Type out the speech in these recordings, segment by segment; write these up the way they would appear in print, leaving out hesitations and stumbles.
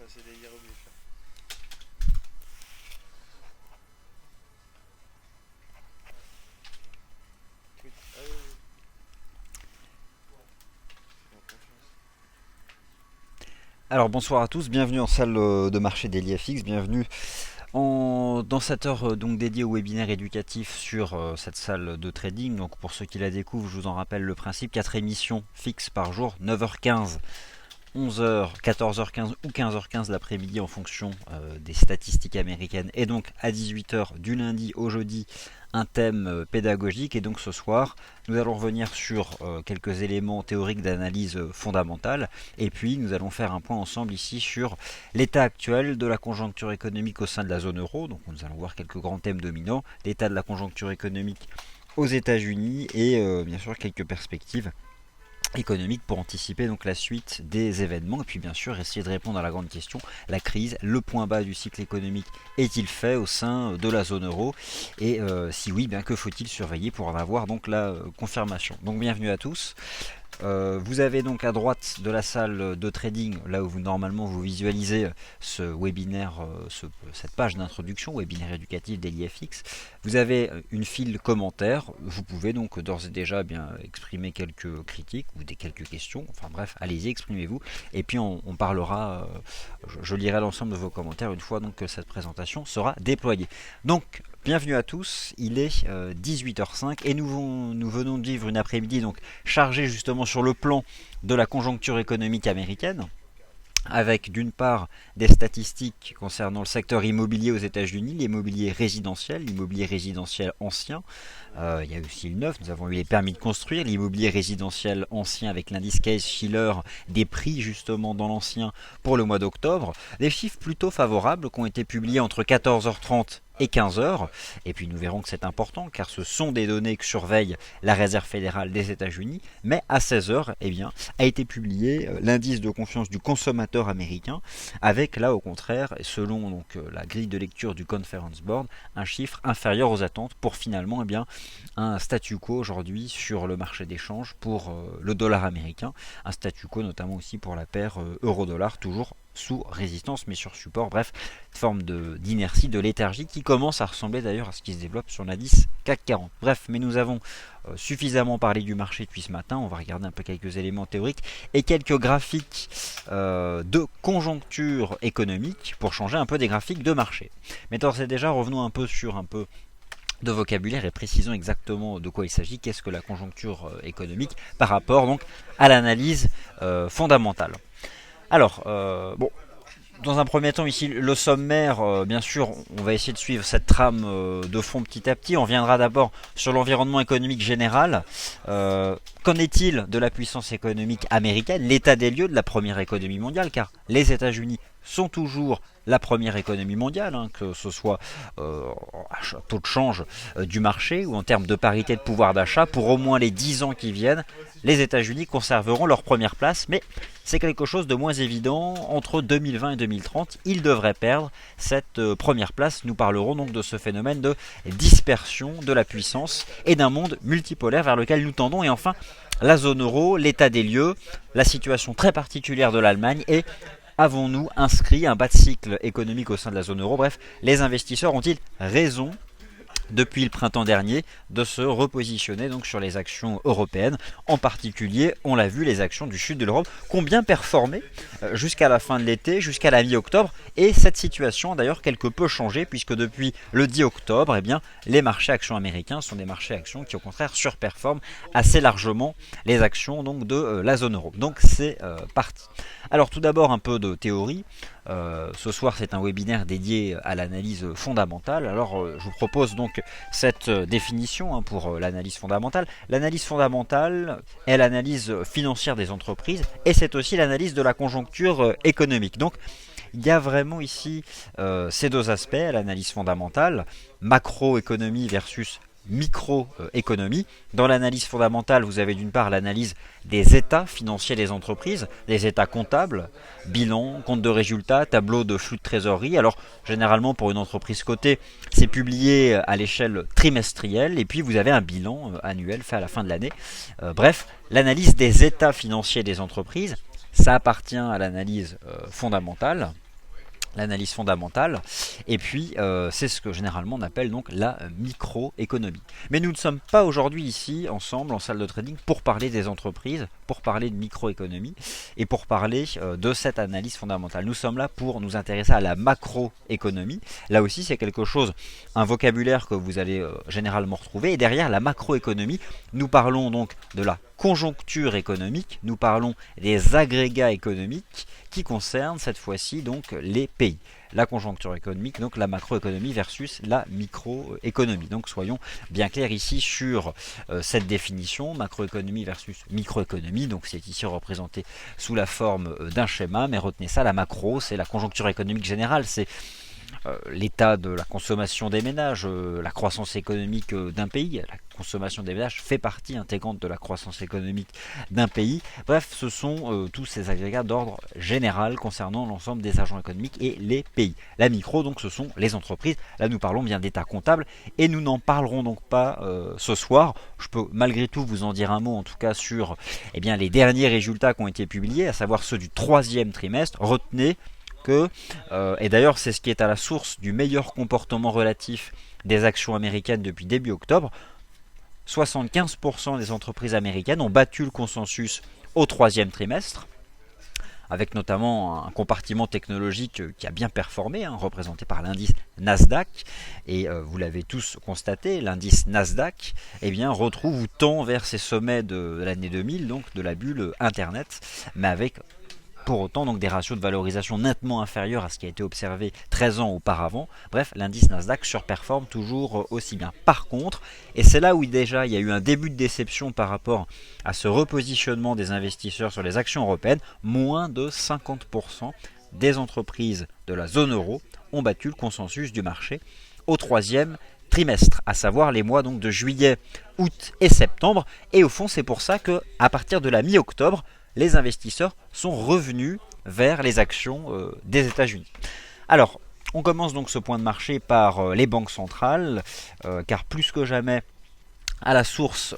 c'est des hiéroglyphes. Oui. Ah oui, oui. En confiance. Alors bonsoir à tous, bienvenue en salle de marché d'EliFX, bienvenue dans cette heure donc dédiée au webinaire éducatif sur cette salle de trading. Donc pour ceux qui la découvrent, je vous en rappelle le principe, 4 émissions fixes par jour, 9h15, 11h, 14h15 ou 15h15 l'après-midi en fonction des statistiques américaines, et donc à 18h du lundi au jeudi un thème pédagogique. Et donc ce soir nous allons revenir sur quelques éléments théoriques d'analyse fondamentale, et puis nous allons faire un point ensemble ici sur l'état actuel de la conjoncture économique au sein de la zone euro. Donc nous allons voir quelques grands thèmes dominants, l'état de la conjoncture économique aux États-Unis et bien sûr quelques perspectives économique pour anticiper donc la suite des événements, et puis bien sûr essayer de répondre à la grande question, la crise, le point bas du cycle économique est-il fait au sein de la zone euro, et si oui, bien que faut-il surveiller pour en avoir donc la confirmation. Donc bienvenue à tous. Vous avez donc à droite de la salle de trading, là où normalement vous visualisez ce webinaire, cette page d'introduction, webinaire éducatif d'EliFX, vous avez une file commentaires. Vous pouvez donc d'ores et déjà bien exprimer quelques critiques ou quelques questions. Enfin bref, allez-y, exprimez-vous. Et puis on parlera, je lirai l'ensemble de vos commentaires une fois donc que cette présentation sera déployée. Donc bienvenue à tous, il est 18h05 et nous venons de vivre une après-midi donc chargée justement sur le plan de la conjoncture économique américaine, avec d'une part des statistiques concernant le secteur immobilier aux États-Unis, l'immobilier résidentiel ancien. Il y a aussi le neuf, nous avons eu les permis de construire, l'immobilier résidentiel ancien avec l'indice Case-Shiller des prix justement dans l'ancien pour le mois d'octobre. Des chiffres plutôt favorables qui ont été publiés entre 14h30 et 15h, et puis nous verrons que c'est important car ce sont des données que surveille la Réserve fédérale des États-Unis. Mais à 16h, eh bien, a été publié l'indice de confiance du consommateur américain, avec là au contraire, selon donc la grille de lecture du Conference Board, un chiffre inférieur aux attentes pour finalement un statu quo aujourd'hui sur le marché d'échange pour le dollar américain, un statu quo notamment aussi pour la paire euro-dollar, toujours sous résistance mais sur support. Bref, forme d'inertie, de léthargie qui commence à ressembler d'ailleurs à ce qui se développe sur l'indice CAC 40. Bref, mais nous avons suffisamment parlé du marché depuis ce matin. On va regarder un peu quelques éléments théoriques et quelques graphiques de conjoncture économique pour changer un peu des graphiques de marché. Mais d'ores et déjà, revenons un peu sur un peu de vocabulaire et précisons exactement de quoi il s'agit, qu'est-ce que la conjoncture économique par rapport donc à l'analyse fondamentale. Alors, bon, dans un premier temps ici le sommaire, bien sûr on va essayer de suivre cette trame de fond petit à petit. On viendra d'abord sur l'environnement économique général. Qu'en est-il de la puissance économique américaine, l'état des lieux de la première économie mondiale, car les États-Unis sont toujours la première économie mondiale, que ce soit taux de change du marché ou en termes de parité de pouvoir d'achat. Pour au moins les 10 ans qui viennent, les États-Unis conserveront leur première place, mais c'est quelque chose de moins évident. Entre 2020 et 2030, ils devraient perdre cette première place. Nous parlerons donc de ce phénomène de dispersion de la puissance et d'un monde multipolaire vers lequel nous tendons. Et enfin, la zone euro, l'état des lieux, la situation très particulière de l'Allemagne et avons-nous inscrit un bas de cycle économique au sein de la zone euro? Bref, les investisseurs ont-ils raison depuis le printemps dernier de se repositionner donc sur les actions européennes, en particulier, on l'a vu, les actions du sud de l'Europe qui ont bien performé jusqu'à la fin de l'été, jusqu'à la mi-octobre, et cette situation a d'ailleurs quelque peu changé puisque depuis le 10 octobre, eh bien, les marchés actions américains sont des marchés actions qui au contraire surperforment assez largement les actions donc de la zone euro. Donc c'est parti. Alors tout d'abord un peu de théorie. Ce soir c'est un webinaire dédié à l'analyse fondamentale. Alors je vous propose donc cette définition pour l'analyse fondamentale. L'analyse fondamentale est l'analyse financière des entreprises et c'est aussi l'analyse de la conjoncture économique. Donc il y a vraiment ici ces deux aspects, l'analyse fondamentale, macroéconomie versus microéconomie. Dans l'analyse fondamentale, vous avez d'une part l'analyse des états financiers des entreprises, des états comptables, bilan, compte de résultats, tableau de flux de trésorerie. Alors généralement pour une entreprise cotée, c'est publié à l'échelle trimestrielle et puis vous avez un bilan annuel fait à la fin de l'année. Bref, l'analyse des états financiers des entreprises, ça appartient à l'analyse fondamentale. l'analyse fondamentale, et puis c'est ce que généralement on appelle donc la microéconomie. Mais nous ne sommes pas aujourd'hui ici ensemble en salle de trading pour parler des entreprises, pour parler de microéconomie et pour parler de cette analyse fondamentale. Nous sommes là pour nous intéresser à la macroéconomie. Là aussi c'est quelque chose, un vocabulaire que vous allez généralement retrouver, et derrière la macroéconomie, nous parlons donc de la conjoncture économique, nous parlons des agrégats économiques qui concernent cette fois-ci donc les pays. La conjoncture économique, donc la macroéconomie versus la microéconomie. Donc soyons bien clairs ici sur cette définition, macroéconomie versus microéconomie. Donc c'est ici représenté sous la forme d'un schéma, mais retenez ça, la macro, c'est la conjoncture économique générale, c'est l'état de la consommation des ménages, la croissance économique d'un pays. La consommation des ménages fait partie intégrante de la croissance économique d'un pays. Bref, ce sont tous ces agrégats d'ordre général concernant l'ensemble des agents économiques et les pays. La micro, donc, ce sont les entreprises. Là, nous parlons bien d'état comptable et nous n'en parlerons donc pas ce soir. Je peux malgré tout vous en dire un mot, en tout cas, sur les derniers résultats qui ont été publiés, à savoir ceux du troisième trimestre. Retenez que, et d'ailleurs c'est ce qui est à la source du meilleur comportement relatif des actions américaines depuis début octobre, 75% des entreprises américaines ont battu le consensus au troisième trimestre, avec notamment un compartiment technologique qui a bien performé, représenté par l'indice Nasdaq, et vous l'avez tous constaté, l'indice Nasdaq retrouve ou tend vers ses sommets de l'année 2000, donc de la bulle Internet, mais avec pour autant donc des ratios de valorisation nettement inférieurs à ce qui a été observé 13 ans auparavant. Bref, l'indice Nasdaq surperforme toujours aussi bien. Par contre, et c'est là où déjà il y a eu un début de déception par rapport à ce repositionnement des investisseurs sur les actions européennes, moins de 50% des entreprises de la zone euro ont battu le consensus du marché au troisième trimestre, à savoir les mois donc de juillet, août et septembre. Et au fond, c'est pour ça que à partir de la mi-octobre, les investisseurs sont revenus vers les actions des États-Unis. Alors, on commence donc ce point de marché par les banques centrales, car plus que jamais, à la source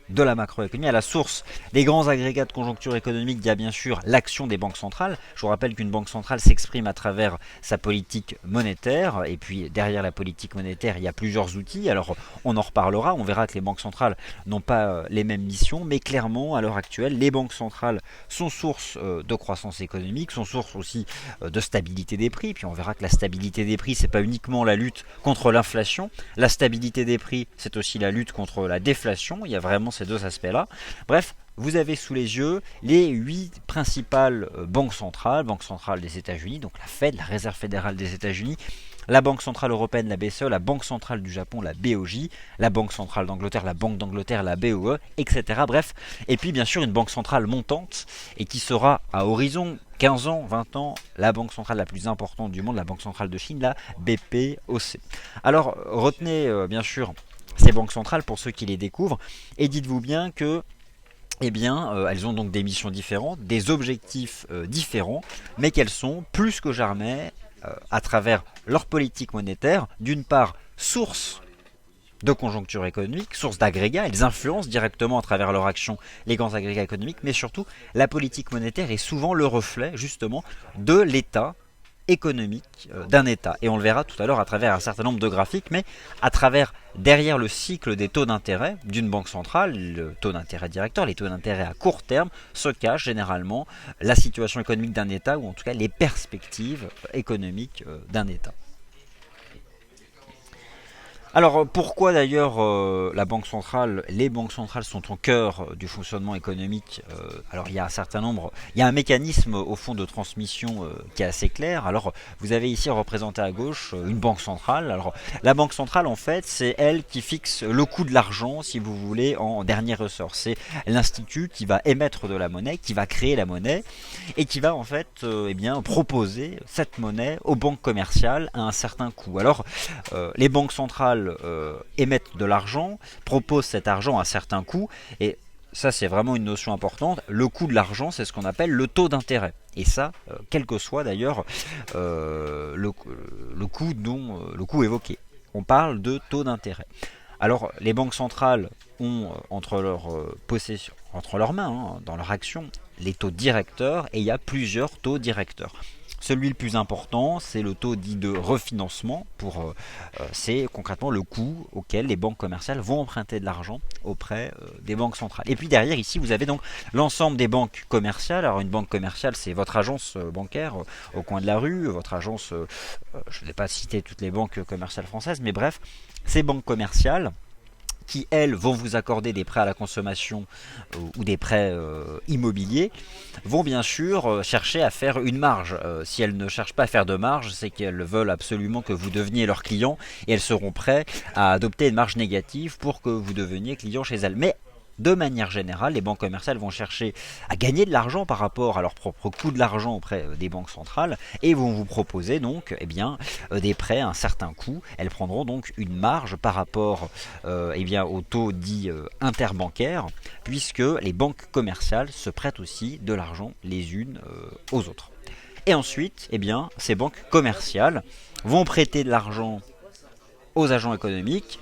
de la macroéconomie, à la source des grands agrégats de conjoncture économique, il y a bien sûr l'action des banques centrales. Je vous rappelle qu'une banque centrale s'exprime à travers sa politique monétaire, et puis derrière la politique monétaire, il y a plusieurs outils. Alors on en reparlera, on verra que les banques centrales n'ont pas les mêmes missions, mais clairement, à l'heure actuelle, les banques centrales sont source de croissance économique, sont source aussi de stabilité des prix, puis on verra que la stabilité des prix, c'est pas uniquement la lutte contre l'inflation, la stabilité des prix, c'est aussi la lutte contre la déflation, il y a vraiment ces deux aspects-là. Bref, vous avez sous les yeux les 8 principales banques centrales des États-Unis, donc la Fed, la Réserve fédérale des États-Unis, la Banque centrale européenne, la BCE, la Banque centrale du Japon, la BOJ, la Banque centrale d'Angleterre, la Banque d'Angleterre, la BOE, etc. Bref, et puis bien sûr une banque centrale montante et qui sera à horizon 15 ans, 20 ans, la banque centrale la plus importante du monde, la Banque centrale de Chine, la BPOC. Alors retenez bien sûr ces banques centrales pour ceux qui les découvrent, et dites-vous bien que elles ont donc des missions différentes, des objectifs différents, mais qu'elles sont plus que jamais, à travers leur politique monétaire, d'une part source de conjoncture économique, source d'agrégats, elles influencent directement à travers leur action les grands agrégats économiques, mais surtout la politique monétaire est souvent le reflet justement de l'état économique d'un État. Et on le verra tout à l'heure à travers un certain nombre de graphiques, mais à travers, derrière le cycle des taux d'intérêt d'une banque centrale, le taux d'intérêt directeur, les taux d'intérêt à court terme, se cache généralement la situation économique d'un État, ou en tout cas les perspectives économiques d'un État. Alors pourquoi d'ailleurs la banque centrale, les banques centrales sont au cœur du fonctionnement économique? Alors il y a un certain nombre, il y a un mécanisme au fond de transmission qui est assez clair. Alors vous avez ici représenté à gauche une banque centrale. Alors la banque centrale en fait c'est elle qui fixe le coût de l'argent si vous voulez en dernier ressort. C'est l'institut qui va émettre de la monnaie, qui va créer la monnaie et qui va en fait proposer cette monnaie aux banques commerciales à un certain coût. Alors les banques centrales émettent de l'argent, proposent cet argent à certains coûts, et ça c'est vraiment une notion importante. Le coût de l'argent, c'est ce qu'on appelle le taux d'intérêt, et ça quel que soit d'ailleurs le coût évoqué, on parle de taux d'intérêt. Alors les banques centrales ont entre leurs mains, dans leur action, les taux directeurs, et il y a plusieurs taux directeurs. Celui le plus important, c'est le taux dit de refinancement. C'est concrètement le coût auquel les banques commerciales vont emprunter de l'argent auprès des banques centrales. Et puis derrière, ici, vous avez donc l'ensemble des banques commerciales. Alors une banque commerciale, c'est votre agence bancaire au coin de la rue, votre agence, je ne vais pas citer toutes les banques commerciales françaises, mais bref, ces banques commerciales qui, elles, vont vous accorder des prêts à la consommation ou des prêts immobiliers, vont bien sûr chercher à faire une marge. Si elles ne cherchent pas à faire de marge, c'est qu'elles veulent absolument que vous deveniez leur client et elles seront prêtes à adopter une marge négative pour que vous deveniez client chez elles. Mais de manière générale, les banques commerciales vont chercher à gagner de l'argent par rapport à leur propre coût de l'argent auprès des banques centrales et vont vous proposer donc des prêts à un certain coût. Elles prendront donc une marge par rapport au taux dit interbancaire, puisque les banques commerciales se prêtent aussi de l'argent les unes aux autres. Et ensuite, ces banques commerciales vont prêter de l'argent aux agents économiques,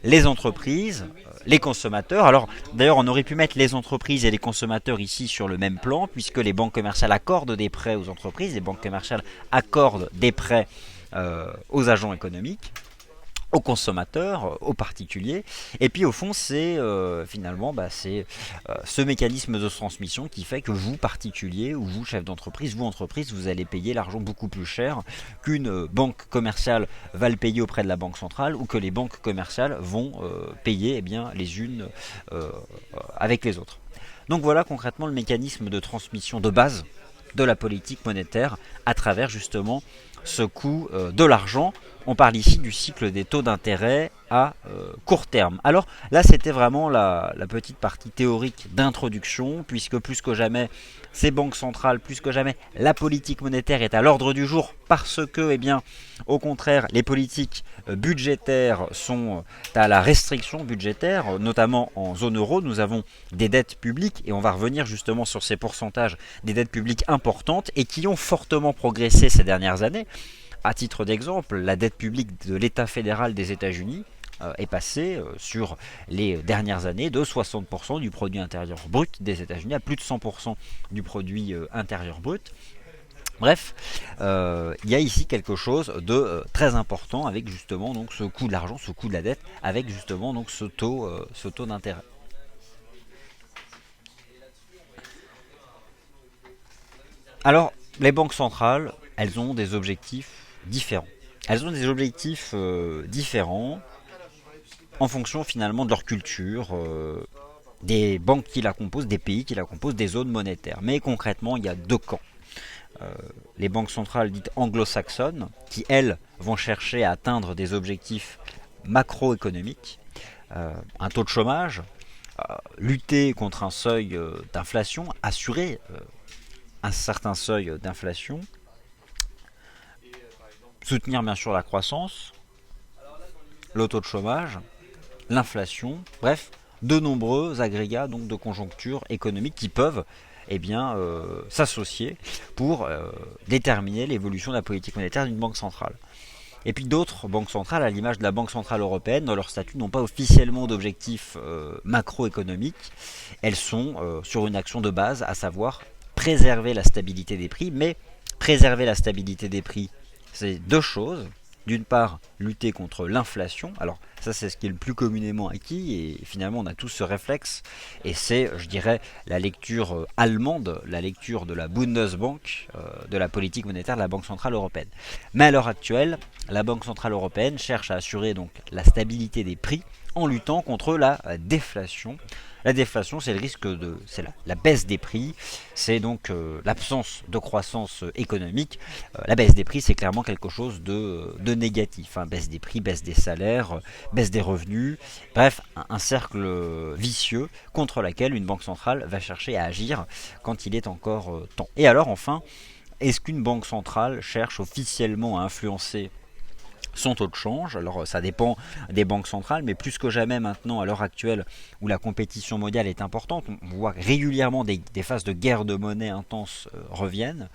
les entreprises, les consommateurs. Alors d'ailleurs on aurait pu mettre les entreprises et les consommateurs ici sur le même plan, puisque les banques commerciales accordent des prêts aux entreprises, les banques commerciales accordent des prêts aux agents économiques, aux consommateurs, aux particuliers. Et puis au fond c'est ce mécanisme de transmission qui fait que vous particulier ou vous chef d'entreprise, vous entreprise, vous allez payer l'argent beaucoup plus cher qu'une banque commerciale va le payer auprès de la banque centrale, ou que les banques commerciales vont payer les unes avec les autres. Donc voilà concrètement le mécanisme de transmission de base de la politique monétaire à travers justement ce coût de l'argent. On parle ici du cycle des taux d'intérêt à court terme. Alors là, c'était vraiment la petite partie théorique d'introduction, puisque plus que jamais, ces banques centrales, plus que jamais, la politique monétaire est à l'ordre du jour, parce que, au contraire, les politiques budgétaires sont à la restriction budgétaire, notamment en zone euro. Nous avons des dettes publiques, et on va revenir justement sur ces pourcentages, des dettes publiques importantes, et qui ont fortement progressé ces dernières années. À titre d'exemple, la dette publique de l'État fédéral des États-Unis est passée sur les dernières années de 60% du produit intérieur brut des États-Unis à plus de 100% du produit intérieur brut. Bref, il y a ici quelque chose de très important avec justement donc ce coût de l'argent, ce coût de la dette, avec justement donc ce taux d'intérêt. Alors, les banques centrales, elles ont des objectifs différents. Elles ont des objectifs différents en fonction finalement de leur culture, des banques qui la composent, des pays qui la composent, des zones monétaires. Mais concrètement, il y a deux camps. Les banques centrales dites anglo-saxonnes, qui elles vont chercher à atteindre des objectifs macroéconomiques, un taux de chômage, lutter contre un seuil d'inflation, assurer un certain seuil d'inflation, soutenir bien sûr la croissance, le taux de chômage, l'inflation, bref, de nombreux agrégats donc de conjoncture économique qui peuvent s'associer pour déterminer l'évolution de la politique monétaire d'une banque centrale. Et puis d'autres banques centrales, à l'image de la Banque Centrale Européenne, dans leur statut, n'ont pas officiellement d'objectifs macroéconomiques. Elles sont sur une action de base, à savoir préserver la stabilité des prix. Mais préserver la stabilité des prix, c'est deux choses. D'une part, lutter contre l'inflation. Alors ça, c'est ce qui est le plus communément acquis, et finalement on a tous ce réflexe, et c'est, je dirais, la lecture allemande, la lecture de la Bundesbank, de la politique monétaire de la Banque Centrale Européenne. Mais à l'heure actuelle, la Banque Centrale Européenne cherche à assurer donc la stabilité des prix en luttant contre la déflation. La déflation, c'est le risque c'est la baisse des prix, c'est donc l'absence de croissance économique. La baisse des prix, c'est clairement quelque chose de négatif. Baisse des prix, baisse des salaires, baisse des revenus. Bref, un cercle vicieux contre lequel une banque centrale va chercher à agir quand il est encore temps. Et alors enfin, est-ce qu'une banque centrale cherche officiellement à influencer son taux de change? Alors ça dépend des banques centrales, mais plus que jamais maintenant, à l'heure actuelle où la compétition mondiale est importante, on voit régulièrement des phases de guerre de monnaie intenses reviennent.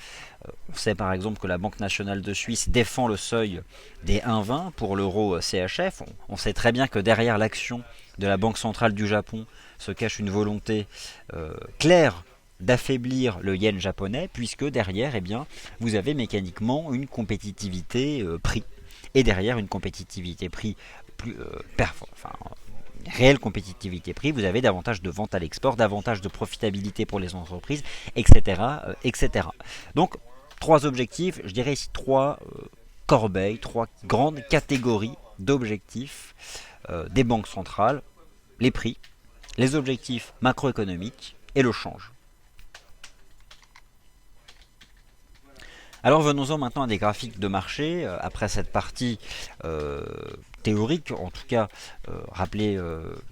On sait par exemple que la Banque nationale de Suisse défend le seuil des 1,20 pour l'euro CHF. On sait très bien que derrière l'action de la Banque centrale du Japon se cache une volonté claire d'affaiblir le yen japonais, puisque derrière, eh bien, vous avez mécaniquement une compétitivité prix. Et derrière une compétitivité prix plus une réelle compétitivité prix, vous avez davantage de ventes à l'export, davantage de profitabilité pour les entreprises, etc. etc. Donc, trois objectifs, je dirais ici trois corbeilles, trois grandes catégories d'objectifs des banques centrales, les prix, les objectifs macroéconomiques et le change. Alors venons-en maintenant à des graphiques de marché. Après cette partie théorique, en tout cas, rappelez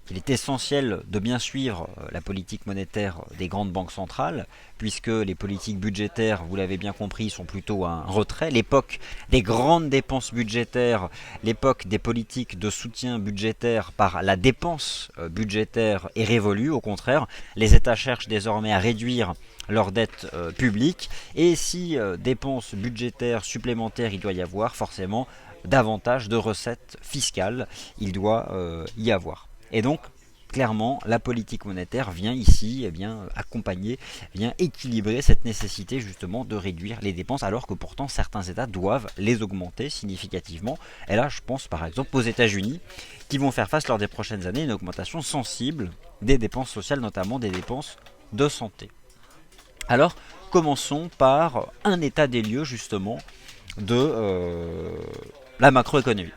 qu'il est essentiel de bien suivre la politique monétaire des grandes banques centrales, puisque les politiques budgétaires, vous l'avez bien compris, sont plutôt un retrait. L'époque des grandes dépenses budgétaires, l'époque des politiques de soutien budgétaire par la dépense budgétaire est révolue. Au contraire, les États cherchent désormais à réduire leur dette publique, et si dépenses budgétaires supplémentaires il doit y avoir, forcément davantage de recettes fiscales il doit y avoir. Et donc clairement la politique monétaire vient ici accompagner, vient équilibrer cette nécessité justement de réduire les dépenses, alors que pourtant certains États doivent les augmenter significativement. Et là je pense par exemple aux États-Unis, qui vont faire face lors des prochaines années à une augmentation sensible des dépenses sociales, notamment des dépenses de santé. Alors, commençons par un état des lieux justement de la macroéconomie,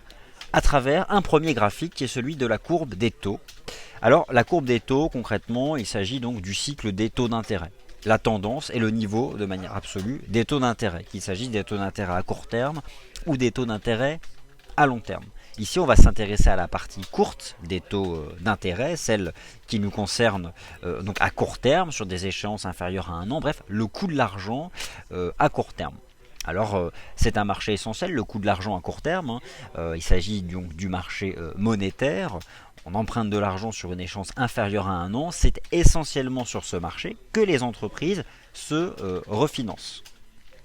à travers un premier graphique qui est celui de la courbe des taux. Alors, la courbe des taux, concrètement, il s'agit donc du cycle des taux d'intérêt. La tendance est le niveau, de manière absolue, des taux d'intérêt, qu'il s'agisse des taux d'intérêt à court terme ou des taux d'intérêt à long terme. Ici, on va s'intéresser à la partie courte des taux d'intérêt, celle qui nous concerne donc à court terme, sur des échéances inférieures à un an, bref, le coût de l'argent à court terme. Alors, c'est un marché essentiel, le coût de l'argent à court terme. Il s'agit donc du marché monétaire. On emprunte de l'argent sur une échéance inférieure à un an. C'est essentiellement sur ce marché que les entreprises se refinancent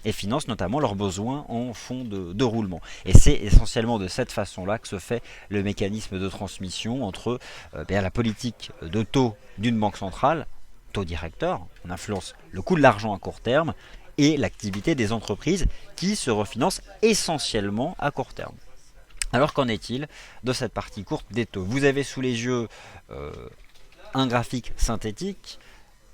et financent notamment leurs besoins en fonds de roulement. Et c'est essentiellement de cette façon-là que se fait le mécanisme de transmission entre la politique de taux d'une banque centrale, taux directeur, on influence le coût de l'argent à court terme, et l'activité des entreprises qui se refinancent essentiellement à court terme. Alors qu'en est-il de cette partie courte des taux? Vous avez sous les yeux un graphique synthétique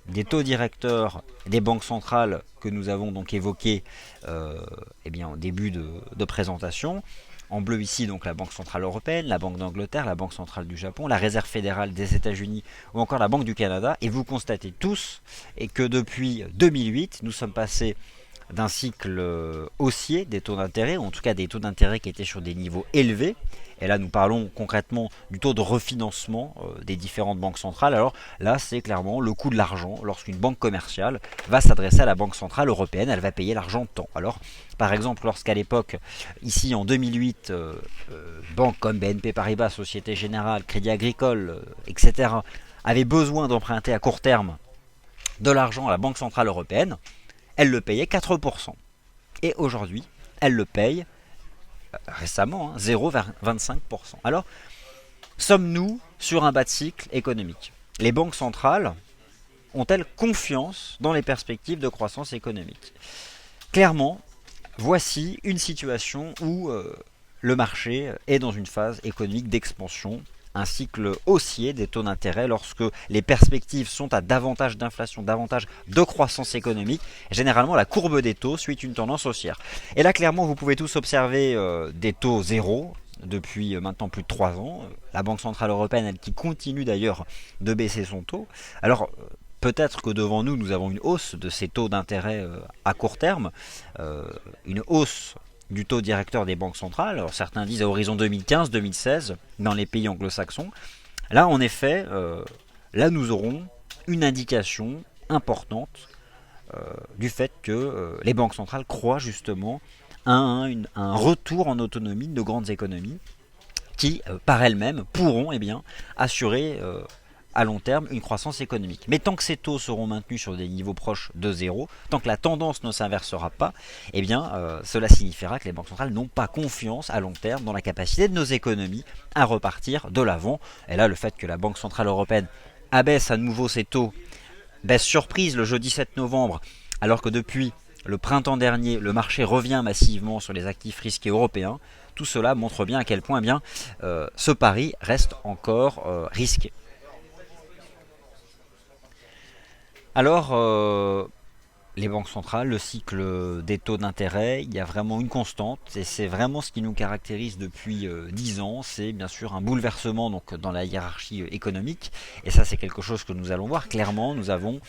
des taux directeurs des banques centrales que nous avons donc évoqués en début de présentation. En bleu ici donc la Banque Centrale Européenne, la Banque d'Angleterre, la Banque Centrale du Japon, la Réserve Fédérale des États-Unis ou encore la Banque du Canada. Et vous constatez tous que depuis 2008, nous sommes passés d'un cycle haussier des taux d'intérêt, ou en tout cas des taux d'intérêt qui étaient sur des niveaux élevés. Et là, nous parlons concrètement du taux de refinancement des différentes banques centrales. Alors là, c'est clairement le coût de l'argent. Lorsqu'une banque commerciale va s'adresser à la Banque Centrale Européenne, elle va payer l'argent temps. Alors, par exemple, lorsqu'à l'époque, ici en 2008, banques comme BNP Paribas, Société Générale, Crédit Agricole, etc., avaient besoin d'emprunter à court terme de l'argent à la Banque Centrale Européenne, elle le payait 4%. Et aujourd'hui, elle le paye récemment 0,25%. Alors, sommes-nous sur un bas de cycle économique? Les banques centrales ont-elles confiance dans les perspectives de croissance économique? Clairement, voici une situation où le marché est dans une phase économique d'expansion, un cycle haussier des taux d'intérêt lorsque les perspectives sont à davantage d'inflation, davantage de croissance économique. Généralement, la courbe des taux suit une tendance haussière. Et là, clairement, vous pouvez tous observer des taux zéro depuis maintenant plus de 3 ans. La Banque Centrale Européenne, elle qui continue d'ailleurs de baisser son taux. Alors, peut-être que devant nous, nous avons une hausse de ces taux d'intérêt à court terme, une hausse du taux directeur des banques centrales. Alors certains disent à horizon 2015-2016 dans les pays anglo-saxons. Là, en effet, là nous aurons une indication importante du fait que les banques centrales croient justement à un retour en autonomie de grandes économies qui, par elles-mêmes, pourront assurer à long terme une croissance économique. Mais tant que ces taux seront maintenus sur des niveaux proches de zéro, tant que la tendance ne s'inversera pas, cela signifiera que les banques centrales n'ont pas confiance à long terme dans la capacité de nos économies à repartir de l'avant. Et là, le fait que la Banque Centrale Européenne abaisse à nouveau ses taux Baisse surprise le jeudi 7 novembre, alors que depuis le printemps dernier, le marché revient massivement sur les actifs risqués européens. Tout cela montre bien à quel point ce pari reste encore risqué. Alors, les banques centrales, le cycle des taux d'intérêt, il y a vraiment une constante et c'est vraiment ce qui nous caractérise depuis 10 ans. C'est bien sûr un bouleversement donc, dans la hiérarchie économique et ça c'est quelque chose que nous allons voir. Clairement, nous avons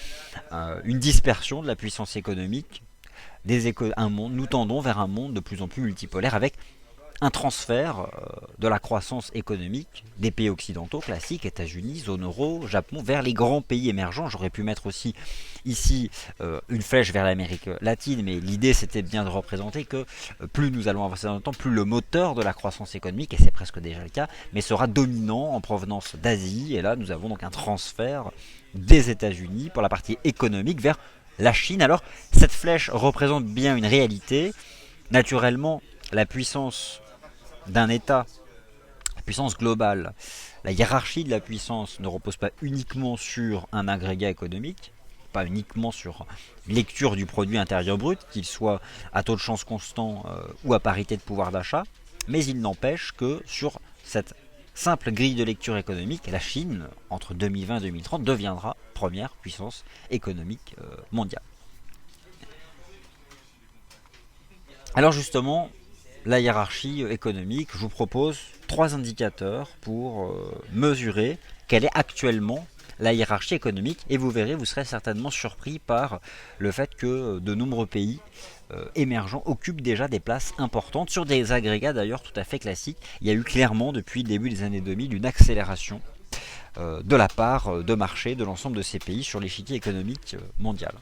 une dispersion de la puissance économique. Nous tendons vers un monde de plus en plus multipolaire avec un transfert de la croissance économique des pays occidentaux classiques, États-Unis, zone euro, Japon, vers les grands pays émergents. J'aurais pu mettre aussi ici une flèche vers l'Amérique latine, mais l'idée c'était bien de représenter que plus nous allons avancer dans le temps, plus le moteur de la croissance économique, et c'est presque déjà le cas, mais sera dominant en provenance d'Asie, et là nous avons donc un transfert des États-Unis pour la partie économique vers la Chine. Alors cette flèche représente bien une réalité. Naturellement, la puissance d'un État, la puissance globale, la hiérarchie de la puissance ne repose pas uniquement sur un agrégat économique, pas uniquement sur une lecture du produit intérieur brut, qu'il soit à taux de change constant ou à parité de pouvoir d'achat, mais il n'empêche que sur cette simple grille de lecture économique, la Chine, entre 2020 et 2030, deviendra première puissance économique mondiale. Alors justement, la hiérarchie économique, je vous propose 3 indicateurs pour mesurer quelle est actuellement la hiérarchie économique et vous verrez, vous serez certainement surpris par le fait que de nombreux pays émergents occupent déjà des places importantes sur des agrégats d'ailleurs tout à fait classiques. Il y a eu clairement depuis le début des années 2000 une accélération de la part de marché de l'ensemble de ces pays sur l'échiquier économique mondial.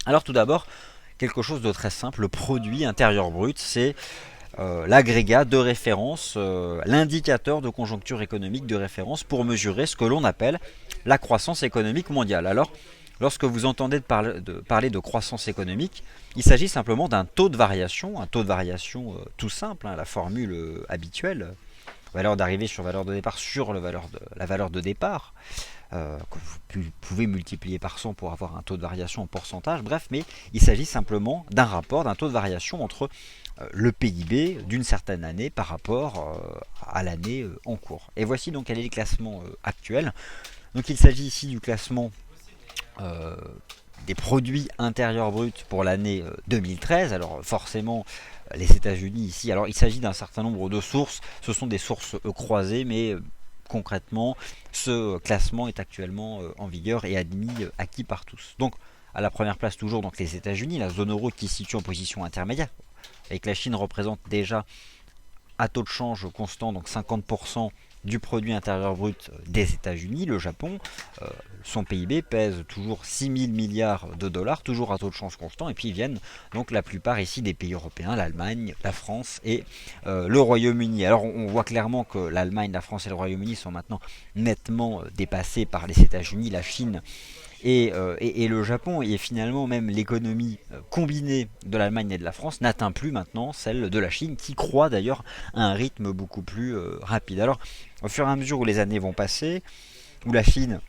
Alors tout d'abord, quelque chose de très simple, le produit intérieur brut, c'est l'agrégat de référence, l'indicateur de conjoncture économique de référence pour mesurer ce que l'on appelle la croissance économique mondiale. Alors, lorsque vous entendez parler de croissance économique, il s'agit simplement d'un taux de variation, un taux de variation tout simple, hein, la formule habituelle, valeur d'arrivée sur valeur de départ sur la valeur de départ, que vous pouvez multiplier par 100 pour avoir un taux de variation en pourcentage, bref, mais il s'agit simplement d'un rapport, d'un taux de variation entre le PIB d'une certaine année par rapport à l'année en cours. Et voici donc quel est le classement actuel. Donc il s'agit ici du classement des produits intérieurs bruts pour l'année 2013. Alors forcément, les États-Unis ici, alors il s'agit d'un certain nombre de sources, ce sont des sources croisées, mais concrètement, ce classement est actuellement en vigueur et admis, acquis par tous. Donc à la première place toujours donc les États-Unis, la zone euro qui se situe en position intermédiaire, avec la Chine représente déjà à taux de change constant, donc 50% du produit intérieur brut des États-Unis. Le Japon, son PIB pèse toujours 6 000 milliards de dollars, toujours à taux de change constant, et puis viennent donc la plupart ici des pays européens, l'Allemagne, la France et le Royaume-Uni. Alors on voit clairement que l'Allemagne, la France et le Royaume-Uni sont maintenant nettement dépassés par les États-Unis, la Chine et le Japon, et finalement même l'économie combinée de l'Allemagne et de la France n'atteint plus maintenant celle de la Chine, qui croît d'ailleurs à un rythme beaucoup plus rapide. Alors au fur et à mesure où les années vont passer, où la Chine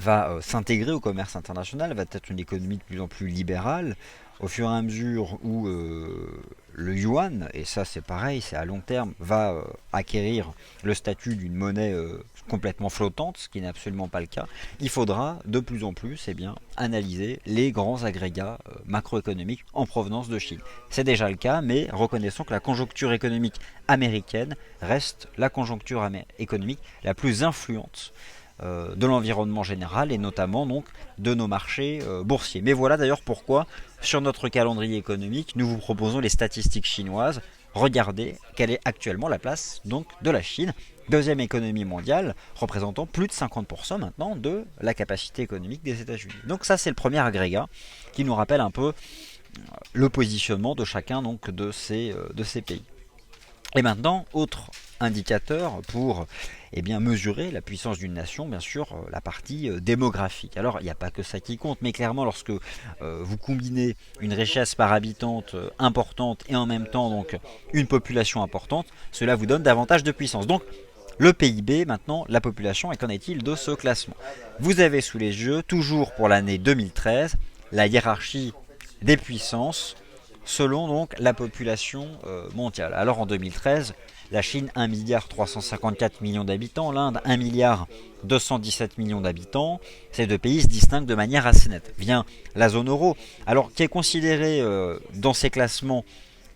va s'intégrer au commerce international, va être une économie de plus en plus libérale, au fur et à mesure où le yuan, et ça c'est pareil, c'est à long terme, va acquérir le statut d'une monnaie complètement flottante, ce qui n'est absolument pas le cas, il faudra de plus en plus analyser les grands agrégats macroéconomiques en provenance de Chine. C'est déjà le cas, mais reconnaissons que la conjoncture économique américaine reste la conjoncture économique la plus influente de l'environnement général et notamment donc de nos marchés boursiers. Mais voilà d'ailleurs pourquoi sur notre calendrier économique nous vous proposons les statistiques chinoises. Regardez quelle est actuellement la place donc de la Chine, deuxième économie mondiale, représentant plus de 50% maintenant de la capacité économique des États-Unis. Donc ça c'est le premier agrégat qui nous rappelle un peu le positionnement de chacun donc de ces pays. Et maintenant, autre indicateur pour mesurer la puissance d'une nation, bien sûr, la partie démographique. Alors, il n'y a pas que ça qui compte, mais clairement, lorsque vous combinez une richesse par habitante importante et en même temps donc une population importante, cela vous donne davantage de puissance. Donc, Le PIB, maintenant, la population, et qu'en est-il de ce classement? Vous avez sous les yeux, toujours pour l'année 2013, la hiérarchie des puissances selon donc la population mondiale. Alors en 2013, la Chine 1,354 milliard d'habitants, l'Inde 1,217 milliard d'habitants. Ces deux pays se distinguent de manière assez nette. Vient la zone euro, alors qui est considérée dans ces classements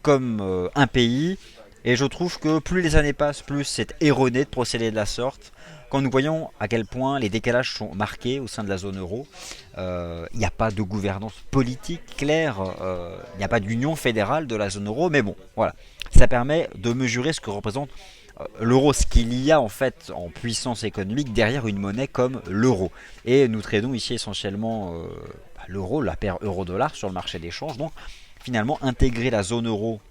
comme un pays. Et je trouve que plus les années passent, plus c'est erroné de procéder de la sorte. Quand nous voyons à quel point les décalages sont marqués au sein de la zone euro, il n'y a pas de gouvernance politique claire, il n'y a pas d'union fédérale de la zone euro, mais bon, voilà. Ça permet de mesurer ce que représente l'euro, ce qu'il y a en fait en puissance économique derrière une monnaie comme l'euro. Et nous tradons ici essentiellement l'euro, la paire euro-dollar sur le marché d'échange. Donc finalement, intégrer la zone euro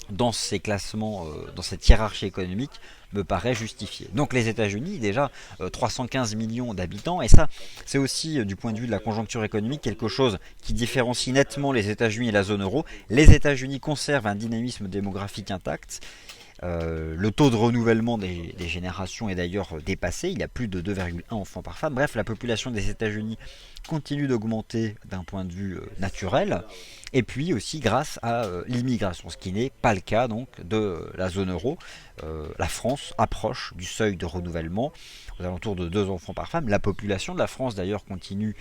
dans ces classements, dans cette hiérarchie économique, me paraît justifié. Donc les États-Unis, déjà 315 millions d'habitants, et ça, c'est aussi du point de vue de la conjoncture économique quelque chose qui différencie nettement les États-Unis et la zone euro. Les États-Unis conservent un dynamisme démographique intact. Le taux de renouvellement des générations est d'ailleurs dépassé, il y a plus de 2,1 enfants par femme. Bref, la population des États-Unis continue d'augmenter d'un point de vue naturel, et puis aussi grâce à l'immigration, ce qui n'est pas le cas donc de la zone euro. La France approche du seuil de renouvellement aux alentours de 2 enfants par femme. La population de la France d'ailleurs continue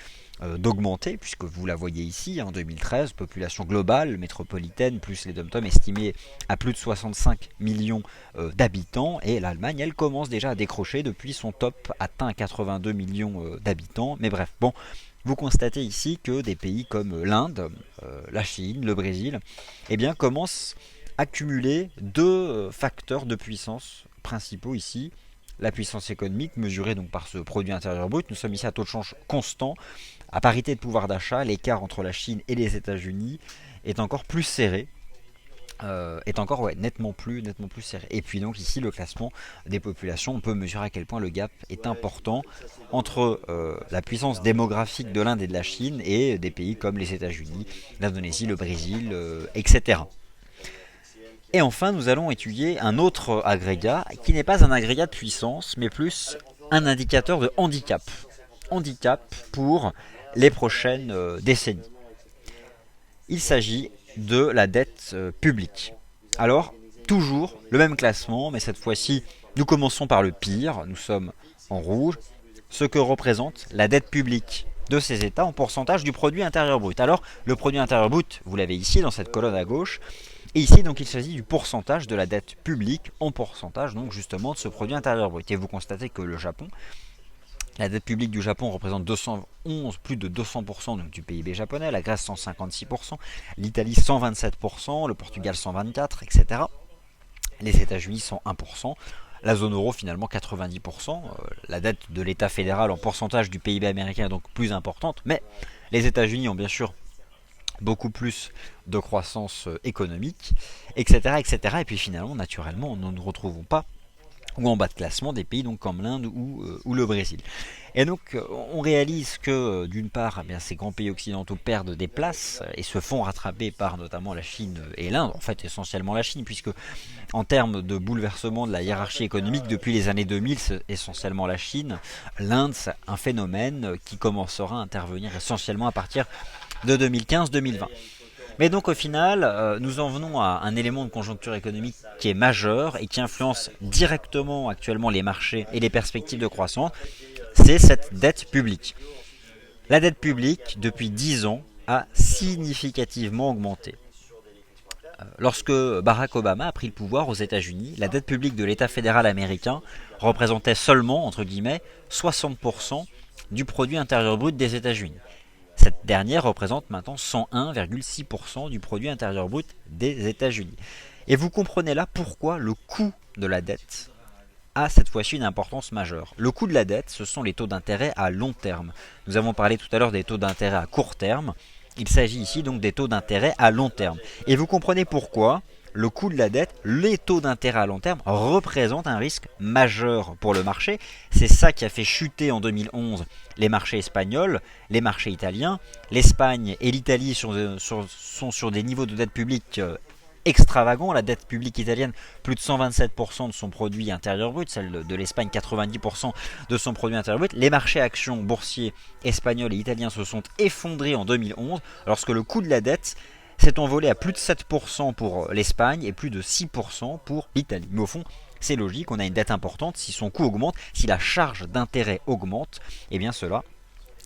d'augmenter, puisque vous la voyez ici, en 2013, population globale, métropolitaine, plus les dom-toms estimés à plus de 65 millions d'habitants, et l'Allemagne, elle commence déjà à décrocher depuis son top atteint à 82 millions d'habitants, mais bref, bon, vous constatez ici que des pays comme l'Inde, la Chine, le Brésil, eh bien, commencent à cumuler deux facteurs de puissance principaux ici. La puissance économique mesurée donc par ce produit intérieur brut. Nous sommes ici à taux de change constant. À parité de pouvoir d'achat, l'écart entre la Chine et les États-Unis est encore plus serré. Est encore nettement plus serré. Et puis donc ici le classement des populations, on peut mesurer à quel point le gap est important entre la puissance démographique de l'Inde et de la Chine et des pays comme les États-Unis, l'Indonésie, le Brésil, etc. Et enfin, nous allons étudier un autre agrégat qui n'est pas un agrégat de puissance, mais plus un indicateur de handicap. Handicap pour les prochaines décennies. Il s'agit de la dette publique. Alors, toujours le même classement, mais cette fois-ci, nous commençons par le pire. Nous sommes en rouge. Ce que représente la dette publique de ces États en pourcentage du produit intérieur brut. Alors, le produit intérieur brut, vous l'avez ici dans cette colonne à gauche. Et ici, donc, il s'agit du pourcentage de la dette publique en pourcentage, donc justement, de ce produit intérieur brut. Et vous constatez que le Japon, la dette publique du Japon représente plus de 200% donc, du PIB japonais, la Grèce 156%, l'Italie 127%, le Portugal 124%, etc. Les États-Unis 101%, la zone euro finalement 90%. La dette de l'État fédéral en pourcentage du PIB américain est donc plus importante, mais les États-Unis ont bien sûr beaucoup plus de croissance économique, etc., etc. Et puis finalement, naturellement, nous ne nous retrouvons pas ou en bas de classement des pays donc comme l'Inde ou le Brésil. Et donc on réalise que d'une part, eh bien, ces grands pays occidentaux perdent des places et se font rattraper par notamment la Chine et l'Inde, en fait essentiellement la Chine, puisque en termes de bouleversement de la hiérarchie économique depuis les années 2000, c'est essentiellement la Chine. L'Inde, c'est un phénomène qui commencera à intervenir essentiellement à partir de 2015-2020. Mais donc au final, nous en venons à un élément de conjoncture économique qui est majeur et qui influence directement actuellement les marchés et les perspectives de croissance, c'est cette dette publique. La dette publique, depuis 10 ans, a significativement augmenté. Lorsque Barack Obama a pris le pouvoir aux États-Unis, la dette publique de l'État fédéral américain représentait seulement, entre guillemets, 60% du produit intérieur brut des États-Unis. Cette dernière représente maintenant 101,6% du produit intérieur brut des États-Unis. Et vous comprenez là pourquoi le coût de la dette a cette fois-ci une importance majeure. Le coût de la dette, ce sont les taux d'intérêt à long terme. Nous avons parlé tout à l'heure des taux d'intérêt à court terme. Il s'agit ici donc des taux d'intérêt à long terme. Et vous comprenez pourquoi le coût de la dette, les taux d'intérêt à long terme représentent un risque majeur pour le marché. C'est ça qui a fait chuter en 2011 les marchés espagnols, les marchés italiens. L'Espagne et l'Italie sont sur des niveaux de dette publique extravagant. La dette publique italienne, plus de 127% de son produit intérieur brut, celle de l'Espagne, 90% de son produit intérieur brut. Les marchés actions boursiers espagnols et italiens se sont effondrés en 2011, lorsque le coût de la dette s'est envolé à plus de 7% pour l'Espagne et plus de 6% pour l'Italie. Mais au fond, c'est logique, on a une dette importante, si son coût augmente, si la charge d'intérêt augmente, eh bien cela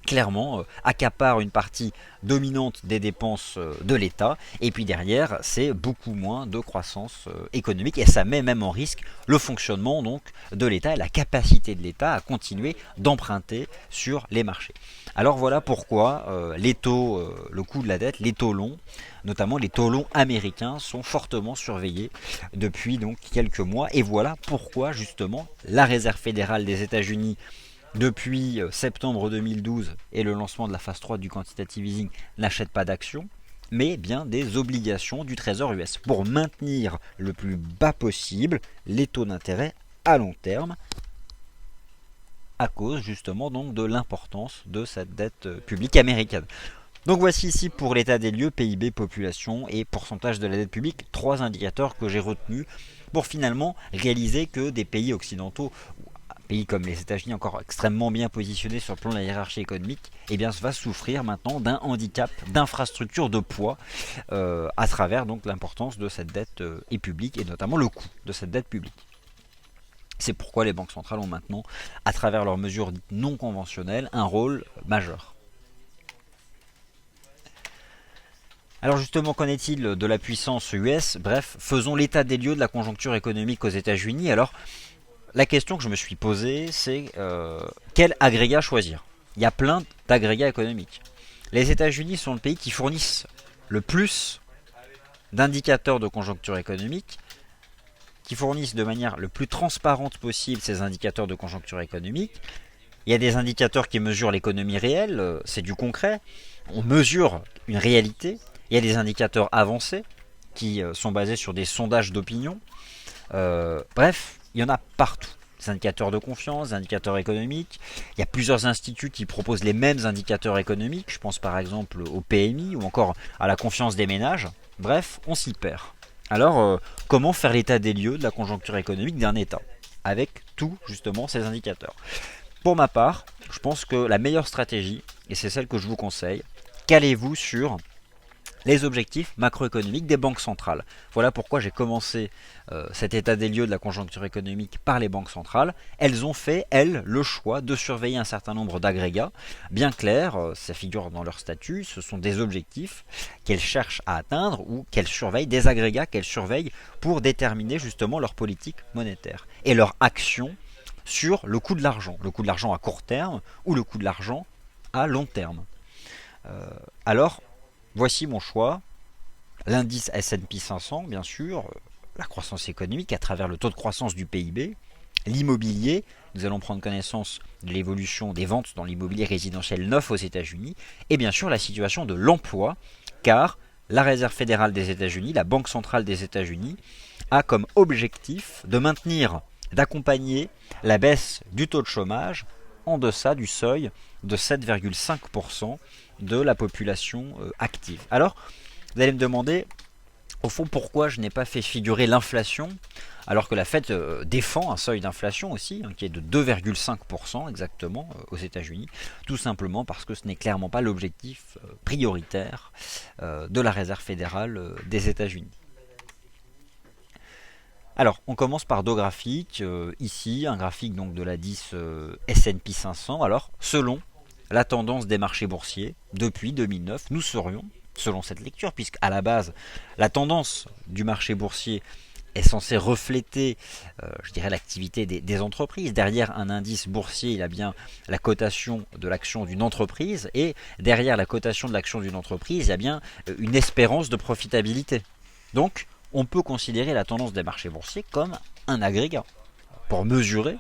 clairement accapare une partie dominante des dépenses de l'État, et puis derrière c'est beaucoup moins de croissance économique, et ça met même en risque le fonctionnement donc de l'État et la capacité de l'État à continuer d'emprunter sur les marchés. Alors voilà pourquoi les taux, le coût de la dette, les taux longs, notamment les taux longs américains, sont fortement surveillés depuis donc quelques mois, et voilà pourquoi justement la Réserve fédérale des États-Unis, depuis septembre 2012 et le lancement de la phase 3 du quantitative easing, n'achète pas d'actions, mais bien des obligations du Trésor US pour maintenir le plus bas possible les taux d'intérêt à long terme, à cause justement donc de l'importance de cette dette publique américaine. Donc voici ici pour l'état des lieux, PIB, population et pourcentage de la dette publique, trois indicateurs que j'ai retenus pour finalement réaliser que des pays occidentaux, pays comme les États-Unis encore extrêmement bien positionnés sur le plan de la hiérarchie économique, eh bien, va souffrir maintenant d'un handicap d'infrastructure de poids à travers donc l'importance de cette dette publique et notamment le coût de cette dette publique. C'est pourquoi les banques centrales ont maintenant, à travers leurs mesures non conventionnelles, un rôle majeur. Alors justement, qu'en est-il de la puissance US? Bref, faisons l'état des lieux de la conjoncture économique aux États-Unis. Alors, la question que je me suis posée, c'est quel agrégat choisir? Il y a plein d'agrégats économiques. Les États-Unis sont le pays qui fournissent le plus d'indicateurs de conjoncture économique, qui fournissent de manière le plus transparente possible ces indicateurs de conjoncture économique. Il y a des indicateurs qui mesurent l'économie réelle, c'est du concret, on mesure une réalité. Il y a des indicateurs avancés qui sont basés sur des sondages d'opinion. Bref, il y en a partout. Des indicateurs de confiance, des indicateurs économiques. Il y a plusieurs instituts qui proposent les mêmes indicateurs économiques. Je pense par exemple au PMI ou encore à la confiance des ménages. Bref, on s'y perd. Alors, comment faire l'état des lieux de la conjoncture économique d'un État avec tous justement ces indicateurs? Pour ma part, je pense que la meilleure stratégie, et c'est celle que je vous conseille, calez-vous sur les objectifs macroéconomiques des banques centrales. Voilà pourquoi j'ai commencé cet état des lieux de la conjoncture économique par les banques centrales. Elles ont fait, elles, le choix de surveiller un certain nombre d'agrégats bien clairs, ça figure dans leur statut, ce sont des objectifs qu'elles cherchent à atteindre ou qu'elles surveillent, des agrégats qu'elles surveillent pour déterminer justement leur politique monétaire et leur action sur le coût de l'argent à court terme ou le coût de l'argent à long terme. Alors, voici mon choix. L'indice S&P 500, bien sûr, la croissance économique à travers le taux de croissance du PIB, l'immobilier, nous allons prendre connaissance de l'évolution des ventes dans l'immobilier résidentiel neuf aux États-Unis, et bien sûr la situation de l'emploi, car la Réserve fédérale des États-Unis, la Banque centrale des États-Unis, a comme objectif de maintenir, d'accompagner la baisse du taux de chômage en deçà du seuil de 7,5% de la population active. Alors, vous allez me demander, au fond, pourquoi je n'ai pas fait figurer l'inflation, alors que la Fed défend un seuil d'inflation aussi, qui est de 2,5% exactement aux États-Unis, tout simplement parce que ce n'est clairement pas l'objectif prioritaire de la Réserve fédérale des États-Unis. Alors, on commence par deux graphiques. Ici, un graphique donc de l'indice S&P 500. Alors, selon la tendance des marchés boursiers, depuis 2009, nous serions, selon cette lecture, puisqu'à la base, la tendance du marché boursier est censée refléter, je dirais, l'activité des entreprises. Derrière un indice boursier, il y a bien la cotation de l'action d'une entreprise, et derrière la cotation de l'action d'une entreprise, il y a bien une espérance de profitabilité. Donc, on peut considérer la tendance des marchés boursiers comme un agrégat pour mesurer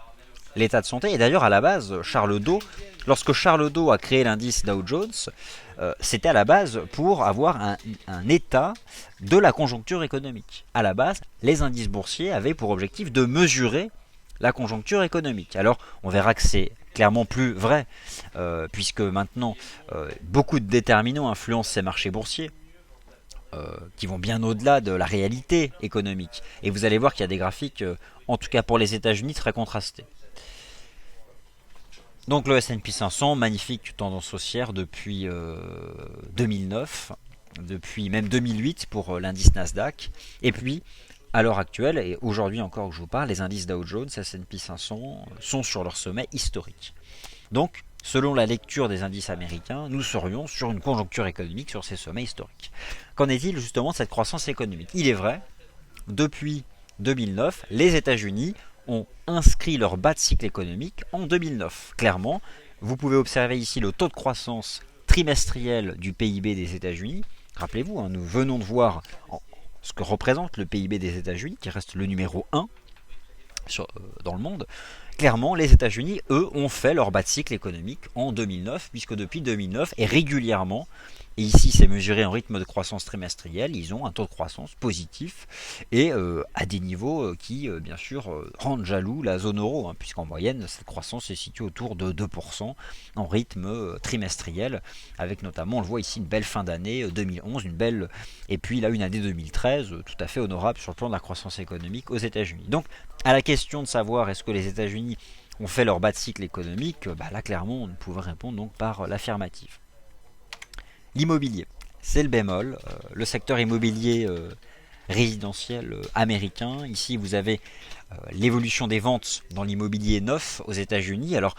l'état de santé. Et d'ailleurs, à la base, Charles Dow, lorsque Charles Dow a créé l'indice Dow Jones, c'était à la base pour avoir un état de la conjoncture économique. À la base, les indices boursiers avaient pour objectif de mesurer la conjoncture économique. Alors, on verra que c'est clairement plus vrai, puisque maintenant, beaucoup de déterminants influencent ces marchés boursiers. qui vont bien au-delà de la réalité économique. Et vous allez voir qu'il y a des graphiques, en tout cas pour les États-Unis, très contrastés. Donc le S&P 500, magnifique tendance haussière depuis 2009, depuis même 2008 pour l'indice Nasdaq. Et puis, à l'heure actuelle, et aujourd'hui encore que je vous parle, les indices Dow Jones, S&P 500 sont sur leur sommet historique. Donc, selon la lecture des indices américains, nous serions sur une conjoncture économique sur ces sommets historiques. Qu'en est-il justement de cette croissance économique? Il est vrai, depuis 2009, les États-Unis ont inscrit leur bas de cycle économique en 2009. Clairement, vous pouvez observer ici le taux de croissance trimestriel du PIB des États-Unis. Rappelez-vous, nous venons de voir ce que représente le PIB des États-Unis, qui reste le numéro 1 dans le monde. Clairement, les États-Unis, eux, ont fait leur bas de cycle économique en 2009, puisque depuis 2009, et régulièrement, et ici c'est mesuré en rythme de croissance trimestriel, ils ont un taux de croissance positif, et à des niveaux qui, bien sûr, rendent jaloux la zone euro, puisqu'en moyenne, cette croissance se situe autour de 2% en rythme trimestriel, avec notamment, on le voit ici, une belle fin d'année 2011, et puis là, une année 2013, tout à fait honorable sur le plan de la croissance économique aux États-Unis. Donc, à la question de savoir est-ce que les États-Unis ont fait leur bas de cycle économique, là clairement on ne pouvait répondre donc par l'affirmative. L'immobilier, c'est le bémol, le secteur immobilier résidentiel américain. Ici vous avez l'évolution des ventes dans l'immobilier neuf aux États-Unis. Alors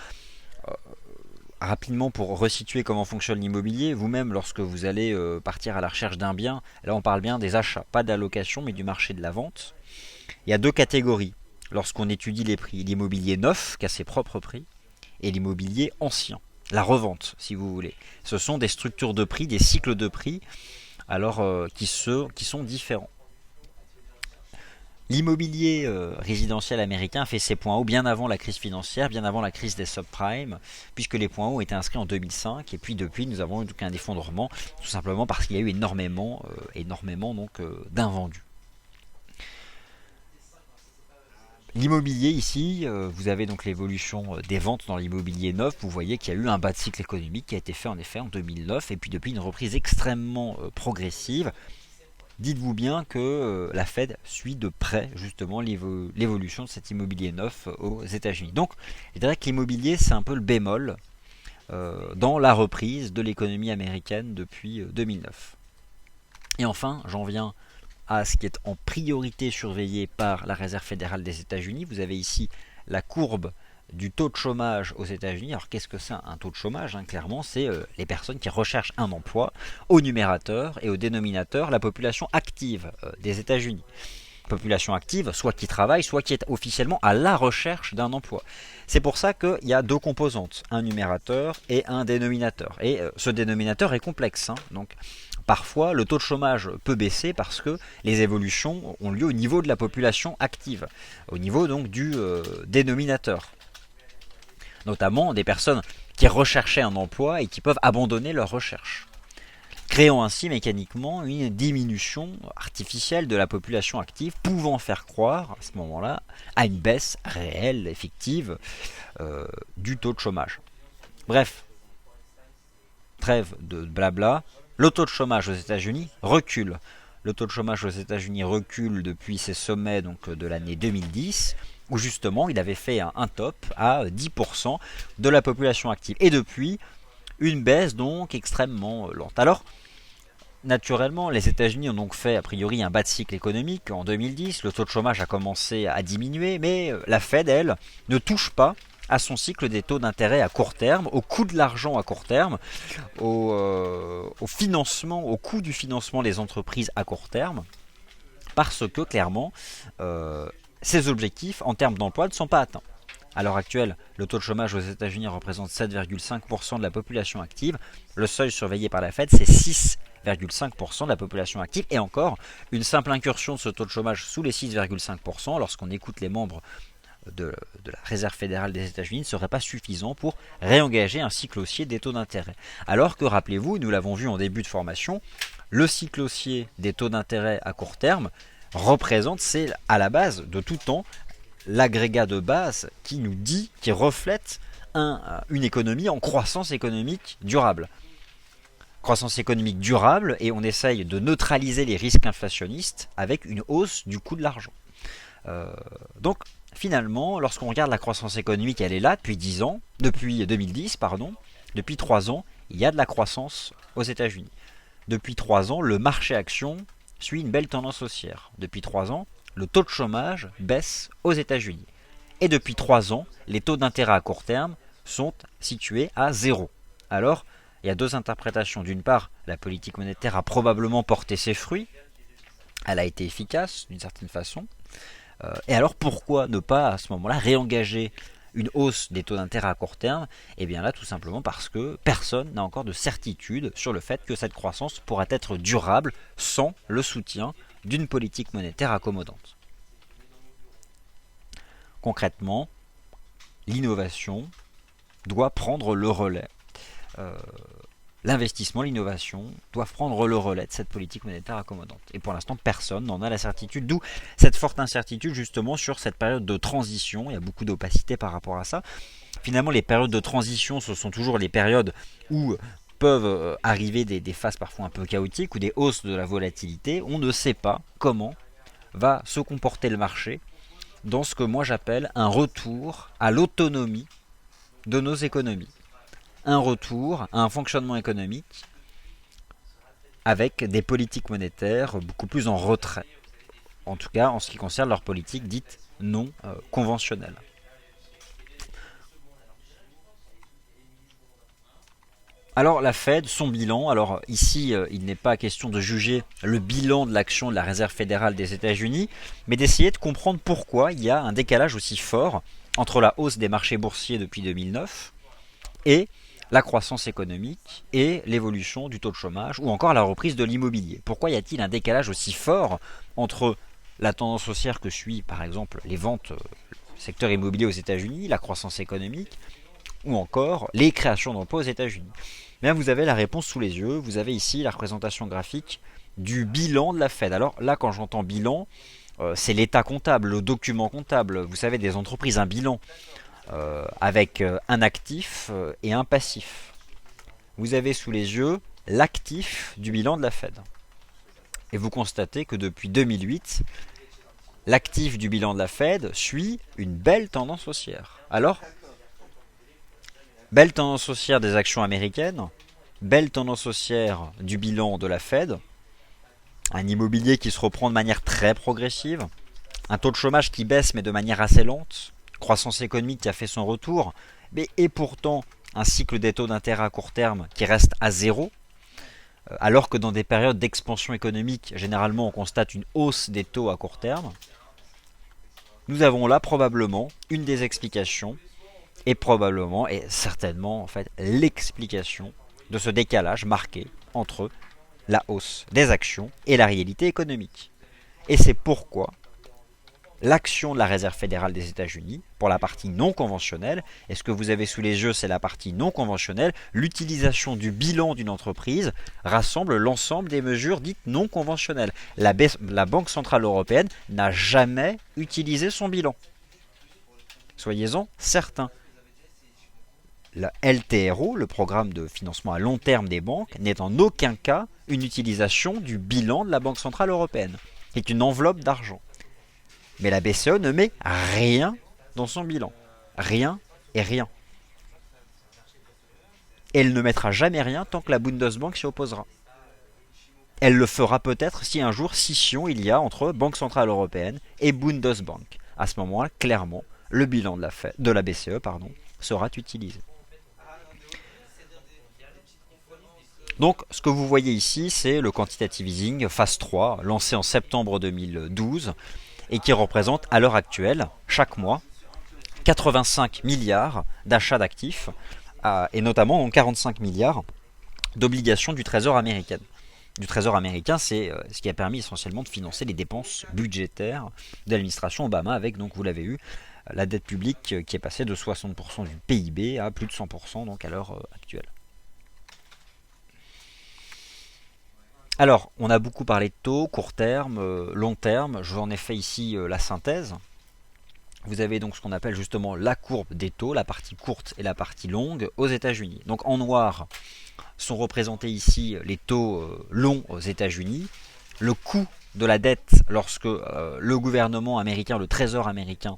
rapidement pour resituer comment fonctionne l'immobilier, vous-même lorsque vous allez partir à la recherche d'un bien, là on parle bien des achats, pas d'allocation mais du marché de la vente. Il y a deux catégories lorsqu'on étudie les prix. L'immobilier neuf, qui a ses propres prix, et l'immobilier ancien. La revente, si vous voulez. Ce sont des structures de prix, des cycles de prix, alors qui sont différents. L'immobilier résidentiel américain fait ses points hauts bien avant la crise financière, bien avant la crise des subprimes, puisque les points hauts étaient inscrits en 2005, et puis depuis nous avons eu un effondrement, tout simplement parce qu'il y a eu énormément d'invendus. L'immobilier ici, vous avez donc l'évolution des ventes dans l'immobilier neuf. Vous voyez qu'il y a eu un bas de cycle économique qui a été fait en effet en 2009 et puis depuis une reprise extrêmement progressive. Dites-vous bien que la Fed suit de près justement l'évolution de cet immobilier neuf aux États-Unis. Donc, je dirais que l'immobilier c'est un peu le bémol dans la reprise de l'économie américaine depuis 2009. Et enfin, j'en viens à ce qui est en priorité surveillé par la Réserve fédérale des États-Unis. Vous avez ici la courbe du taux de chômage aux États-Unis. Alors qu'est-ce que c'est un taux de chômage? Clairement, c'est les personnes qui recherchent un emploi au numérateur et au dénominateur, la population active des États-Unis. Population active, soit qui travaille, soit qui est officiellement à la recherche d'un emploi. C'est pour ça qu'il y a deux composantes, un numérateur et un dénominateur. Et ce dénominateur est complexe. Donc parfois, le taux de chômage peut baisser parce que les évolutions ont lieu au niveau de la population active, au niveau donc du dénominateur. Notamment des personnes qui recherchaient un emploi et qui peuvent abandonner leur recherche, créant ainsi mécaniquement une diminution artificielle de la population active, pouvant faire croire à ce moment-là à une baisse réelle, effective du taux de chômage. Bref, trêve de blabla. Le taux de chômage aux États-Unis recule. Le taux de chômage aux États-Unis recule depuis ses sommets donc, de l'année 2010, où justement il avait fait un top à 10% de la population active. Et depuis, une baisse donc extrêmement lente. Alors, naturellement, les États-Unis ont donc fait a priori un bas de cycle économique en 2010. Le taux de chômage a commencé à diminuer, mais la Fed, elle, ne touche pas à son cycle des taux d'intérêt à court terme, au coût de l'argent à court terme, au financement, au coût du financement des entreprises à court terme, parce que clairement, ces objectifs en termes d'emploi ne sont pas atteints. À l'heure actuelle, le taux de chômage aux États-Unis représente 7,5% de la population active. Le seuil surveillé par la Fed, c'est 6,5% de la population active. Et encore, une simple incursion de ce taux de chômage sous les 6,5%, lorsqu'on écoute les membres de la Réserve fédérale des États-Unis, ne serait pas suffisant pour réengager un cycle haussier des taux d'intérêt. Alors que, rappelez-vous, nous l'avons vu en début de formation, le cycle haussier des taux d'intérêt à court terme représente, c'est à la base de tout temps, l'agrégat de base qui nous dit, qui reflète une économie en croissance économique durable. croissance économique durable, et on essaye de neutraliser les risques inflationnistes avec une hausse du coût de l'argent. Donc finalement, lorsqu'on regarde la croissance économique, elle est là depuis 10 ans, depuis 2010, pardon, depuis 3 ans, il y a de la croissance aux États-Unis. Depuis 3 ans, le marché action suit une belle tendance haussière. Depuis 3 ans, le taux de chômage baisse aux États-Unis. Et depuis 3 ans, les taux d'intérêt à court terme sont situés à 0. Alors, il y a deux interprétations. D'une part, la politique monétaire a probablement porté ses fruits. Elle a été efficace d'une certaine façon. Et alors pourquoi ne pas à ce moment-là réengager une hausse des taux d'intérêt à court terme? Et bien là tout simplement parce que personne n'a encore de certitude sur le fait que cette croissance pourra être durable sans le soutien d'une politique monétaire accommodante. Concrètement, l'innovation doit prendre le relais. L'investissement, l'innovation doivent prendre le relais de cette politique monétaire accommodante. Et pour l'instant, personne n'en a la certitude, d'où cette forte incertitude justement sur cette période de transition. Il y a beaucoup d'opacité par rapport à ça. Finalement, les périodes de transition, ce sont toujours les périodes où peuvent arriver des phases parfois un peu chaotiques ou des hausses de la volatilité. On ne sait pas comment va se comporter le marché dans ce que moi j'appelle un retour à l'autonomie de nos économies. Un retour à un fonctionnement économique avec des politiques monétaires beaucoup plus en retrait. En tout cas, en ce qui concerne leur politique dite non conventionnelle. Alors la Fed, son bilan, alors ici il n'est pas question de juger le bilan de l'action de la Réserve fédérale des États-Unis, mais d'essayer de comprendre pourquoi il y a un décalage aussi fort entre la hausse des marchés boursiers depuis 2009 et la croissance économique et l'évolution du taux de chômage ou encore la reprise de l'immobilier. Pourquoi y a-t-il un décalage aussi fort entre la tendance haussière que suit par exemple les ventes secteur immobilier aux États-Unis, la croissance économique ou encore les créations d'emplois aux États-Unis? Bien, vous avez la réponse sous les yeux, vous avez ici la représentation graphique du bilan de la Fed. Alors là, quand j'entends bilan, c'est l'état comptable, le document comptable. Vous savez, des entreprises, un bilan avec un actif et un passif. Vous avez sous les yeux l'actif du bilan de la Fed. Et vous constatez que depuis 2008, l'actif du bilan de la Fed suit une belle tendance haussière. Alors, belle tendance haussière des actions américaines, belle tendance haussière du bilan de la Fed, un immobilier qui se reprend de manière très progressive, un taux de chômage qui baisse mais de manière assez lente, croissance économique qui a fait son retour, et pourtant un cycle des taux d'intérêt à court terme qui reste à zéro, alors que dans des périodes d'expansion économique, généralement on constate une hausse des taux à court terme. Nous avons là probablement une des explications, et probablement, et certainement en fait, l'explication de ce décalage marqué entre la hausse des actions et la réalité économique. Et c'est pourquoi l'action de la Réserve fédérale des États-Unis, pour la partie non conventionnelle, et ce que vous avez sous les yeux, c'est la partie non conventionnelle, l'utilisation du bilan d'une entreprise rassemble l'ensemble des mesures dites non conventionnelles. La Banque Centrale Européenne n'a jamais utilisé son bilan. Soyez-en certains. La LTRO, le programme de financement à long terme des banques, n'est en aucun cas une utilisation du bilan de la Banque Centrale Européenne. C'est une enveloppe d'argent. Mais la BCE ne met rien dans son bilan. Rien et rien. Elle ne mettra jamais rien tant que la Bundesbank s'y opposera. Elle le fera peut-être si un jour scission il y a entre Banque Centrale Européenne et Bundesbank. À ce moment-là, clairement, le bilan de la BCE sera utilisé. Donc, ce que vous voyez ici, c'est le quantitative easing phase 3, lancé en septembre 2012, et qui représente à l'heure actuelle, chaque mois, 85 milliards d'achats d'actifs, et notamment 45 milliards d'obligations du Trésor américain. Du Trésor américain, c'est ce qui a permis essentiellement de financer les dépenses budgétaires de l'administration Obama, avec, donc vous l'avez eu, la dette publique qui est passée de 60% du PIB à plus de 100% donc à l'heure actuelle. Alors, on a beaucoup parlé de taux, court terme, long terme. Je vous en ai fait ici la synthèse. Vous avez donc ce qu'on appelle justement la courbe des taux, la partie courte et la partie longue aux États-Unis. Donc en noir, sont représentés ici les taux longs aux États-Unis. Le coût de la dette lorsque le gouvernement américain, le Trésor américain,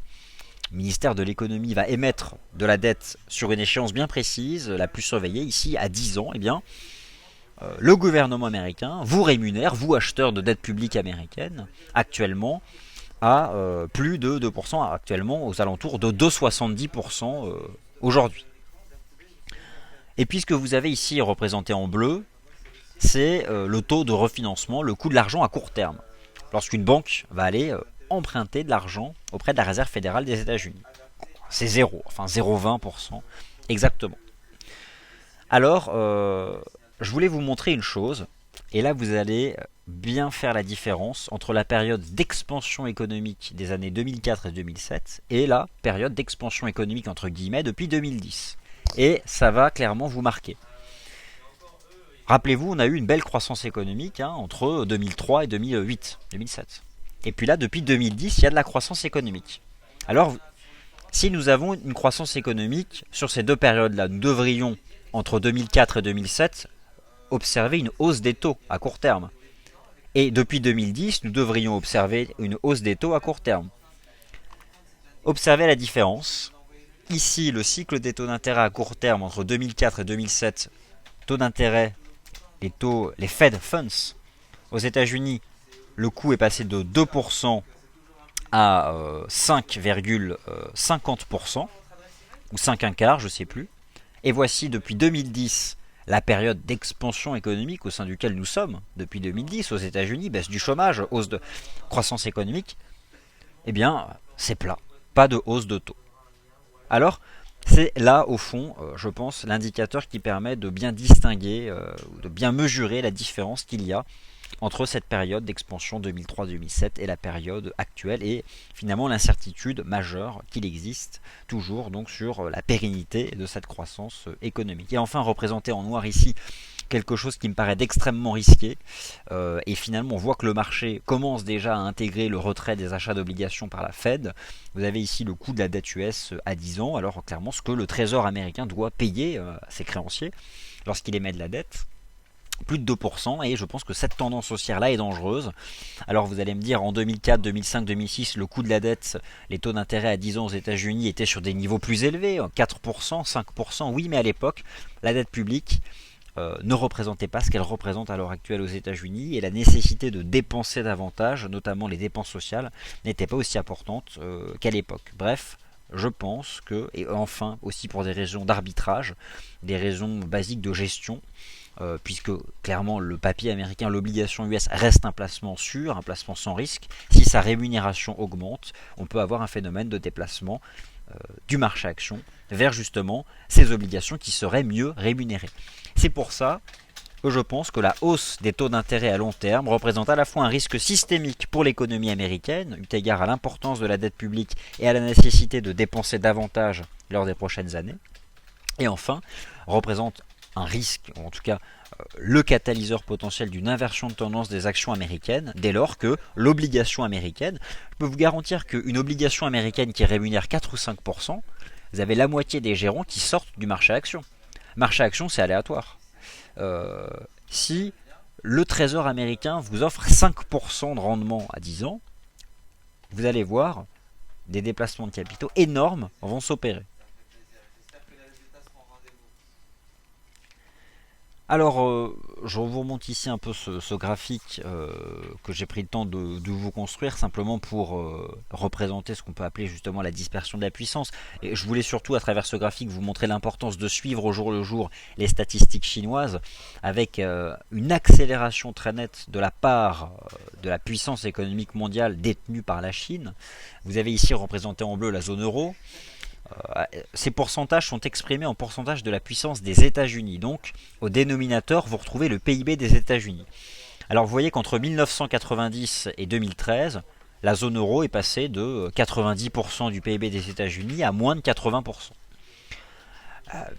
le ministère de l'économie va émettre de la dette sur une échéance bien précise, la plus surveillée ici à 10 ans, eh bien, le gouvernement américain vous rémunère, vous acheteurs de dette publique américaine, actuellement à plus de 2%, actuellement aux alentours de 2,70% aujourd'hui. Et puis ce que vous avez ici représenté en bleu, c'est le taux de refinancement, le coût de l'argent à court terme. Lorsqu'une banque va aller emprunter de l'argent auprès de la Réserve fédérale des États-Unis. C'est 0, enfin 0,20% exactement. Alors, je voulais vous montrer une chose, et là vous allez bien faire la différence entre la période d'expansion économique des années 2004 et 2007 et la période d'expansion économique entre guillemets depuis 2010. Et ça va clairement vous marquer. Rappelez-vous, on a eu une belle croissance économique entre 2003 et 2008, 2007. Et puis là, depuis 2010, il y a de la croissance économique. Alors, si nous avons une croissance économique sur ces deux périodes-là, nous devrions, entre 2004 et 2007, observer une hausse des taux à court terme. Et depuis 2010, nous devrions observer une hausse des taux à court terme. Observez la différence. Ici, le cycle des taux d'intérêt à court terme entre 2004 et 2007, taux d'intérêt, les Fed Funds aux États-Unis, le coût est passé de 2% à 5,50% ou 5,25, je ne sais plus. Et voici depuis 2010 la période d'expansion économique au sein duquel nous sommes depuis 2010 aux États-Unis, baisse du chômage, hausse de croissance économique. Eh bien, c'est plat, pas de hausse de taux. Alors, c'est là, au fond, je pense, l'indicateur qui permet de bien distinguer, de bien mesurer la différence qu'il y a entre cette période d'expansion 2003-2007 et la période actuelle, et finalement l'incertitude majeure qu'il existe toujours donc sur la pérennité de cette croissance économique. Et enfin, représenté en noir ici, quelque chose qui me paraît d'extrêmement risqué, et finalement on voit que le marché commence déjà à intégrer le retrait des achats d'obligations par la Fed. Vous avez ici le coût de la dette US à 10 ans, alors clairement ce que le Trésor américain doit payer à ses créanciers lorsqu'il émet de la dette. Plus de 2%, et je pense que cette tendance haussière-là est dangereuse. Alors vous allez me dire, en 2004, 2005, 2006, le coût de la dette, les taux d'intérêt à 10 ans aux États-Unis étaient sur des niveaux plus élevés, 4%, 5%, oui, mais à l'époque, la dette publique ne représentait pas ce qu'elle représente à l'heure actuelle aux États-Unis, et la nécessité de dépenser davantage, notamment les dépenses sociales, n'était pas aussi importante qu'à l'époque. Bref, je pense que, et enfin aussi pour des raisons d'arbitrage, des raisons basiques de gestion, puisque clairement le papier américain, l'obligation US reste un placement sûr, un placement sans risque. Si sa rémunération augmente, on peut avoir un phénomène de déplacement du marché action vers justement ces obligations qui seraient mieux rémunérées. C'est pour ça que je pense que la hausse des taux d'intérêt à long terme représente à la fois un risque systémique pour l'économie américaine, eu égard à l'importance de la dette publique et à la nécessité de dépenser davantage lors des prochaines années, et enfin représente un risque, ou en tout cas le catalyseur potentiel d'une inversion de tendance des actions américaines, dès lors que l'obligation américaine, je peux vous garantir qu'une obligation américaine qui rémunère 4 ou 5%, vous avez la moitié des gérants qui sortent du marché action. Marché action, c'est aléatoire. Si le Trésor américain vous offre 5% de rendement à 10 ans, vous allez voir des déplacements de capitaux énormes vont s'opérer. Alors, je vous remonte ici un peu ce graphique que j'ai pris le temps de vous construire, simplement pour représenter ce qu'on peut appeler justement la dispersion de la puissance. Et je voulais surtout, à travers ce graphique, vous montrer l'importance de suivre au jour le jour les statistiques chinoises, avec une accélération très nette de la part de la puissance économique mondiale détenue par la Chine. Vous avez ici représenté en bleu la zone euro. Ces pourcentages sont exprimés en pourcentage de la puissance des États-Unis. Donc, au dénominateur, vous retrouvez le PIB des États-Unis. Alors, vous voyez qu'entre 1990 et 2013, la zone euro est passée de 90% du PIB des États-Unis à moins de 80%.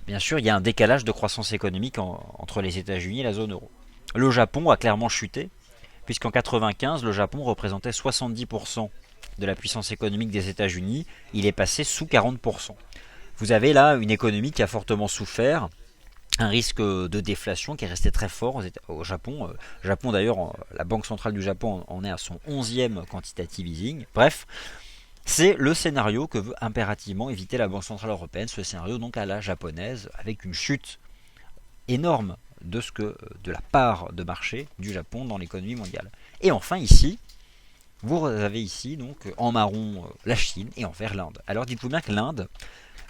Bien sûr, il y a un décalage de croissance économique entre les États-Unis et la zone euro. Le Japon a clairement chuté, puisqu'en 1995, le Japon représentait 70% de la puissance économique des États-Unis, il est passé sous 40%. Vous avez là une économie qui a fortement souffert un risque de déflation qui est resté très fort au Japon. Japon d'ailleurs, la Banque centrale du Japon en est à son 11e quantitative easing. Bref, c'est le scénario que veut impérativement éviter la Banque centrale européenne, ce scénario donc à la japonaise, avec une chute énorme de la part de marché du Japon dans l'économie mondiale. Et enfin ici, vous avez ici donc en marron la Chine et en vert l'Inde. Alors dites-vous bien que l'Inde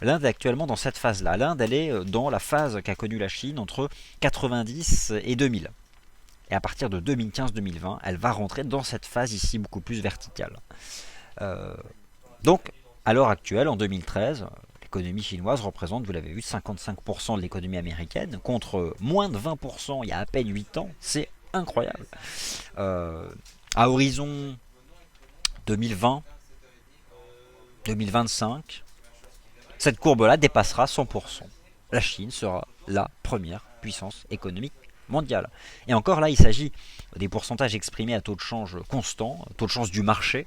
est actuellement dans cette phase-là. L'Inde, elle est dans la phase qu'a connue la Chine entre 90 et 2000. Et à partir de 2015-2020, elle va rentrer dans cette phase ici beaucoup plus verticale. Donc, à l'heure actuelle, en 2013, l'économie chinoise représente, vous l'avez vu, 55% de l'économie américaine, contre moins de 20% il y a à peine 8 ans. C'est incroyable. À horizon 2020, 2025, cette courbe-là dépassera 100%. La Chine sera la première puissance économique mondiale. Et encore là, il s'agit des pourcentages exprimés à taux de change constant, taux de change du marché.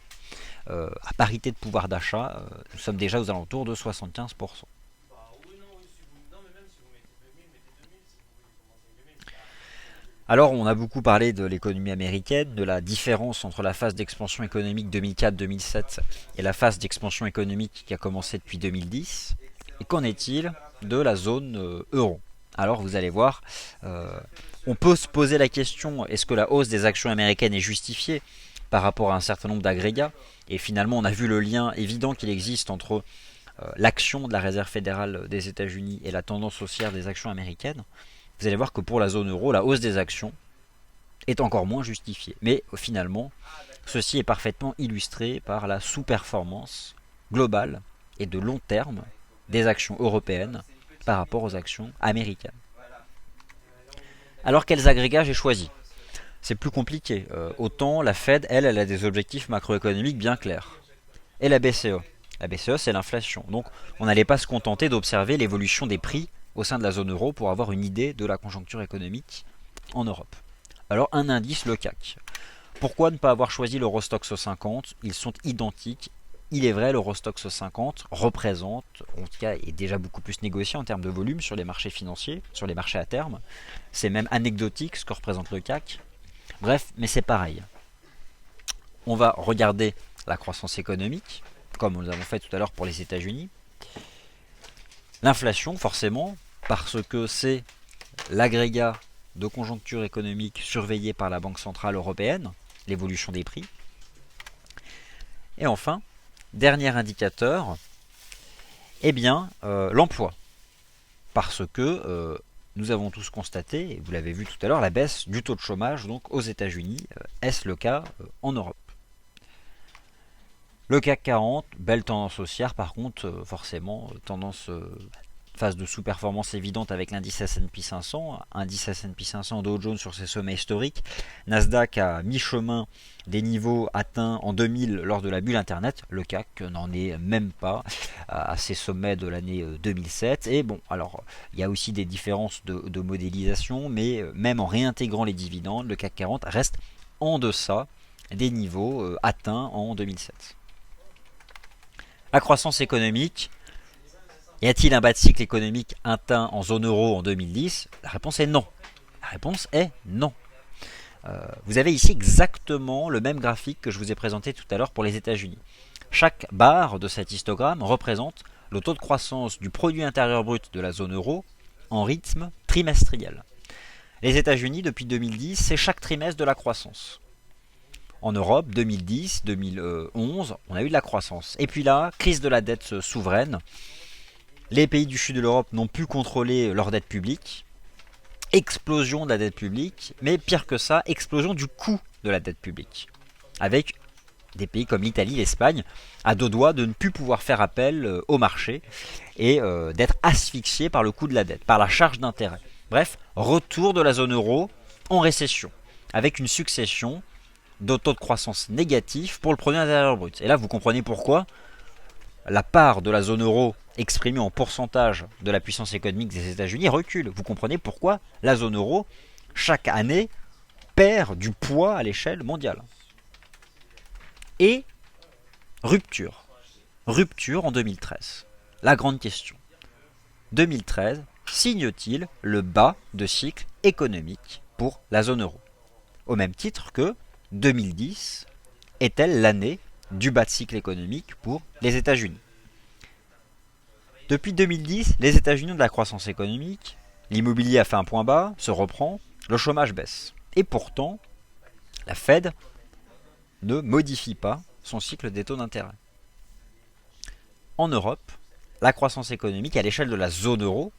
À parité de pouvoir d'achat, nous sommes déjà aux alentours de 75%. Alors, on a beaucoup parlé de l'économie américaine, de la différence entre la phase d'expansion économique 2004-2007 et la phase d'expansion économique qui a commencé depuis 2010. Et qu'en est-il de la zone euro? Alors, vous allez voir, on peut se poser la question, est-ce que la hausse des actions américaines est justifiée par rapport à un certain nombre d'agrégats? Et finalement, on a vu le lien évident qu'il existe entre l'action de la Réserve fédérale des États-Unis et la tendance haussière des actions américaines. Vous allez voir que pour la zone euro, la hausse des actions est encore moins justifiée. Mais finalement, ceci est parfaitement illustré par la sous-performance globale et de long terme des actions européennes par rapport aux actions américaines. Alors quels agrégats j'ai choisi? C'est plus compliqué. Autant la Fed, elle a des objectifs macroéconomiques bien clairs. Et la BCE. La BCE, c'est l'inflation. Donc on n'allait pas se contenter d'observer l'évolution des prix au sein de la zone euro pour avoir une idée de la conjoncture économique en Europe. Alors un indice, le CAC. Pourquoi ne pas avoir choisi l'Eurostoxx 50? Ils sont identiques. Il est vrai, l'Eurostoxx 50 représente, en tout cas est déjà beaucoup plus négocié en termes de volume sur les marchés financiers, sur les marchés à terme. C'est même anecdotique ce que représente le CAC. Bref, mais c'est pareil. On va regarder la croissance économique, comme nous avons fait tout à l'heure pour les États-Unis. L'inflation, forcément, parce que c'est l'agrégat de conjoncture économique surveillé par la Banque centrale européenne, l'évolution des prix. Et enfin, dernier indicateur, l'emploi. Parce que nous avons tous constaté, et vous l'avez vu tout à l'heure, la baisse du taux de chômage donc aux États-Unis. Est-ce le cas en Europe? Le CAC 40, belle tendance haussière, par contre, forcément, tendance phase de sous-performance évidente avec l'indice S&P 500, indice S&P 500 Dow Jones sur ses sommets historiques, Nasdaq à mi-chemin des niveaux atteints en 2000 lors de la bulle Internet, le CAC n'en est même pas à ses sommets de l'année 2007, et bon, alors il y a aussi des différences de modélisation, mais même en réintégrant les dividendes, le CAC 40 reste en deçà des niveaux atteints en 2007. La croissance économique, y a-t-il un bas de cycle économique atteint en zone euro en 2010? La réponse est non. La réponse est non. Vous avez ici exactement le même graphique que je vous ai présenté tout à l'heure pour les États-Unis. Chaque barre de cet histogramme représente le taux de croissance du produit intérieur brut de la zone euro en rythme trimestriel. Les États-Unis, depuis 2010, c'est chaque trimestre de la croissance. En Europe, 2010, 2011, on a eu de la croissance. Et puis là, crise de la dette souveraine. Les pays du sud de l'Europe n'ont pu contrôler leur dette publique. Explosion de la dette publique, mais pire que ça, explosion du coût de la dette publique. Avec des pays comme l'Italie, l'Espagne, à deux doigts de ne plus pouvoir faire appel au marché et d'être asphyxiés par le coût de la dette, par la charge d'intérêt. Bref, retour de la zone euro en récession, avec une succession de taux de croissance négatifs pour le produit intérieur brut. Et là, vous comprenez pourquoi la part de la zone euro exprimée en pourcentage de la puissance économique des États-Unis recule. Vous comprenez pourquoi la zone euro, chaque année, perd du poids à l'échelle mondiale. Et rupture. Rupture en 2013. La grande question. 2013, signe-t-il le bas de cycle économique pour la zone euro? Au même titre que 2010 est-elle l'année du bas de cycle économique pour les États-Unis? Depuis 2010, les États-Unis ont de la croissance économique, l'immobilier a fait un point bas, se reprend, le chômage baisse. Et pourtant, la Fed ne modifie pas son cycle des taux d'intérêt. En Europe, la croissance économique à l'échelle de la zone euro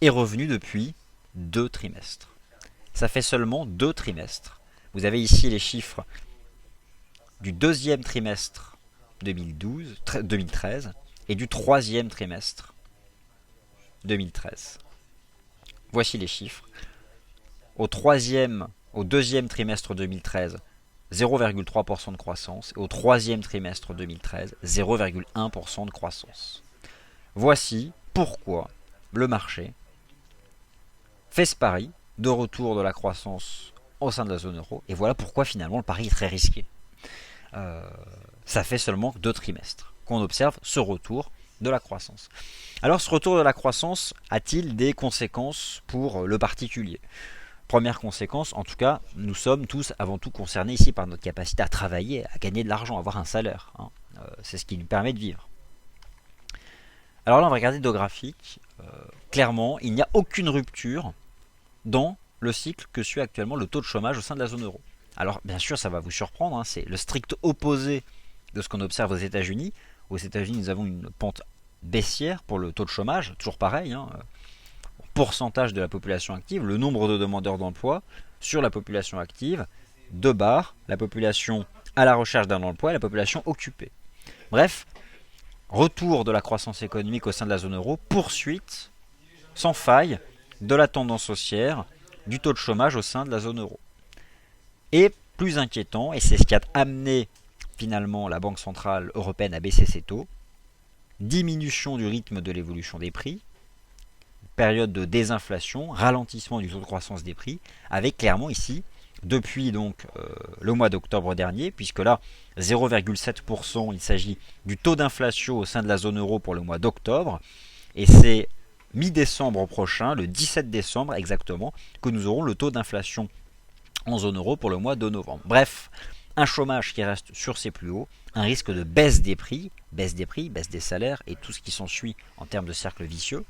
est revenue depuis 2 trimestres. Ça fait seulement 2 trimestres. Vous avez ici les chiffres du deuxième trimestre 2013 et du troisième trimestre 2013. Voici les chiffres. Au deuxième trimestre 2013, 0,3% de croissance, et au troisième trimestre 2013, 0,1% de croissance. Voici pourquoi le marché fait ce pari de retour de la croissance au sein de la zone euro, et voilà pourquoi finalement le pari est très risqué. Ça fait seulement 2 trimestres qu'on observe ce retour de la croissance. Alors ce retour de la croissance a-t-il des conséquences pour le particulier? Première conséquence, en tout cas, nous sommes tous avant tout concernés ici par notre capacité à travailler, à gagner de l'argent, à avoir un salaire. C'est ce qui nous permet de vivre. Alors là, on va regarder deux graphiques. Clairement, il n'y a aucune rupture dans le cycle que suit actuellement le taux de chômage au sein de la zone euro. Alors bien sûr, ça va vous surprendre, c'est le strict opposé de ce qu'on observe aux États-Unis. Aux États-Unis, nous avons une pente baissière pour le taux de chômage, toujours pareil, pourcentage de la population active, le nombre de demandeurs d'emploi sur la population active, 2 barres, la population à la recherche d'un emploi et la population occupée. Bref, retour de la croissance économique au sein de la zone euro, poursuite sans faille de la tendance haussière du taux de chômage au sein de la zone euro. Et plus inquiétant, et c'est ce qui a amené finalement la Banque Centrale Européenne à baisser ses taux, diminution du rythme de l'évolution des prix, période de désinflation, ralentissement du taux de croissance des prix, avec clairement ici, depuis donc le mois d'octobre dernier, puisque là, 0,7%, il s'agit du taux d'inflation au sein de la zone euro pour le mois d'octobre, et c'est mi-décembre prochain, le 17 décembre exactement, que nous aurons le taux d'inflation en zone euro pour le mois de novembre. Bref, un chômage qui reste sur ses plus hauts, un risque de baisse des prix, baisse des salaires et tout ce qui s'ensuit en termes de cercle vicieux,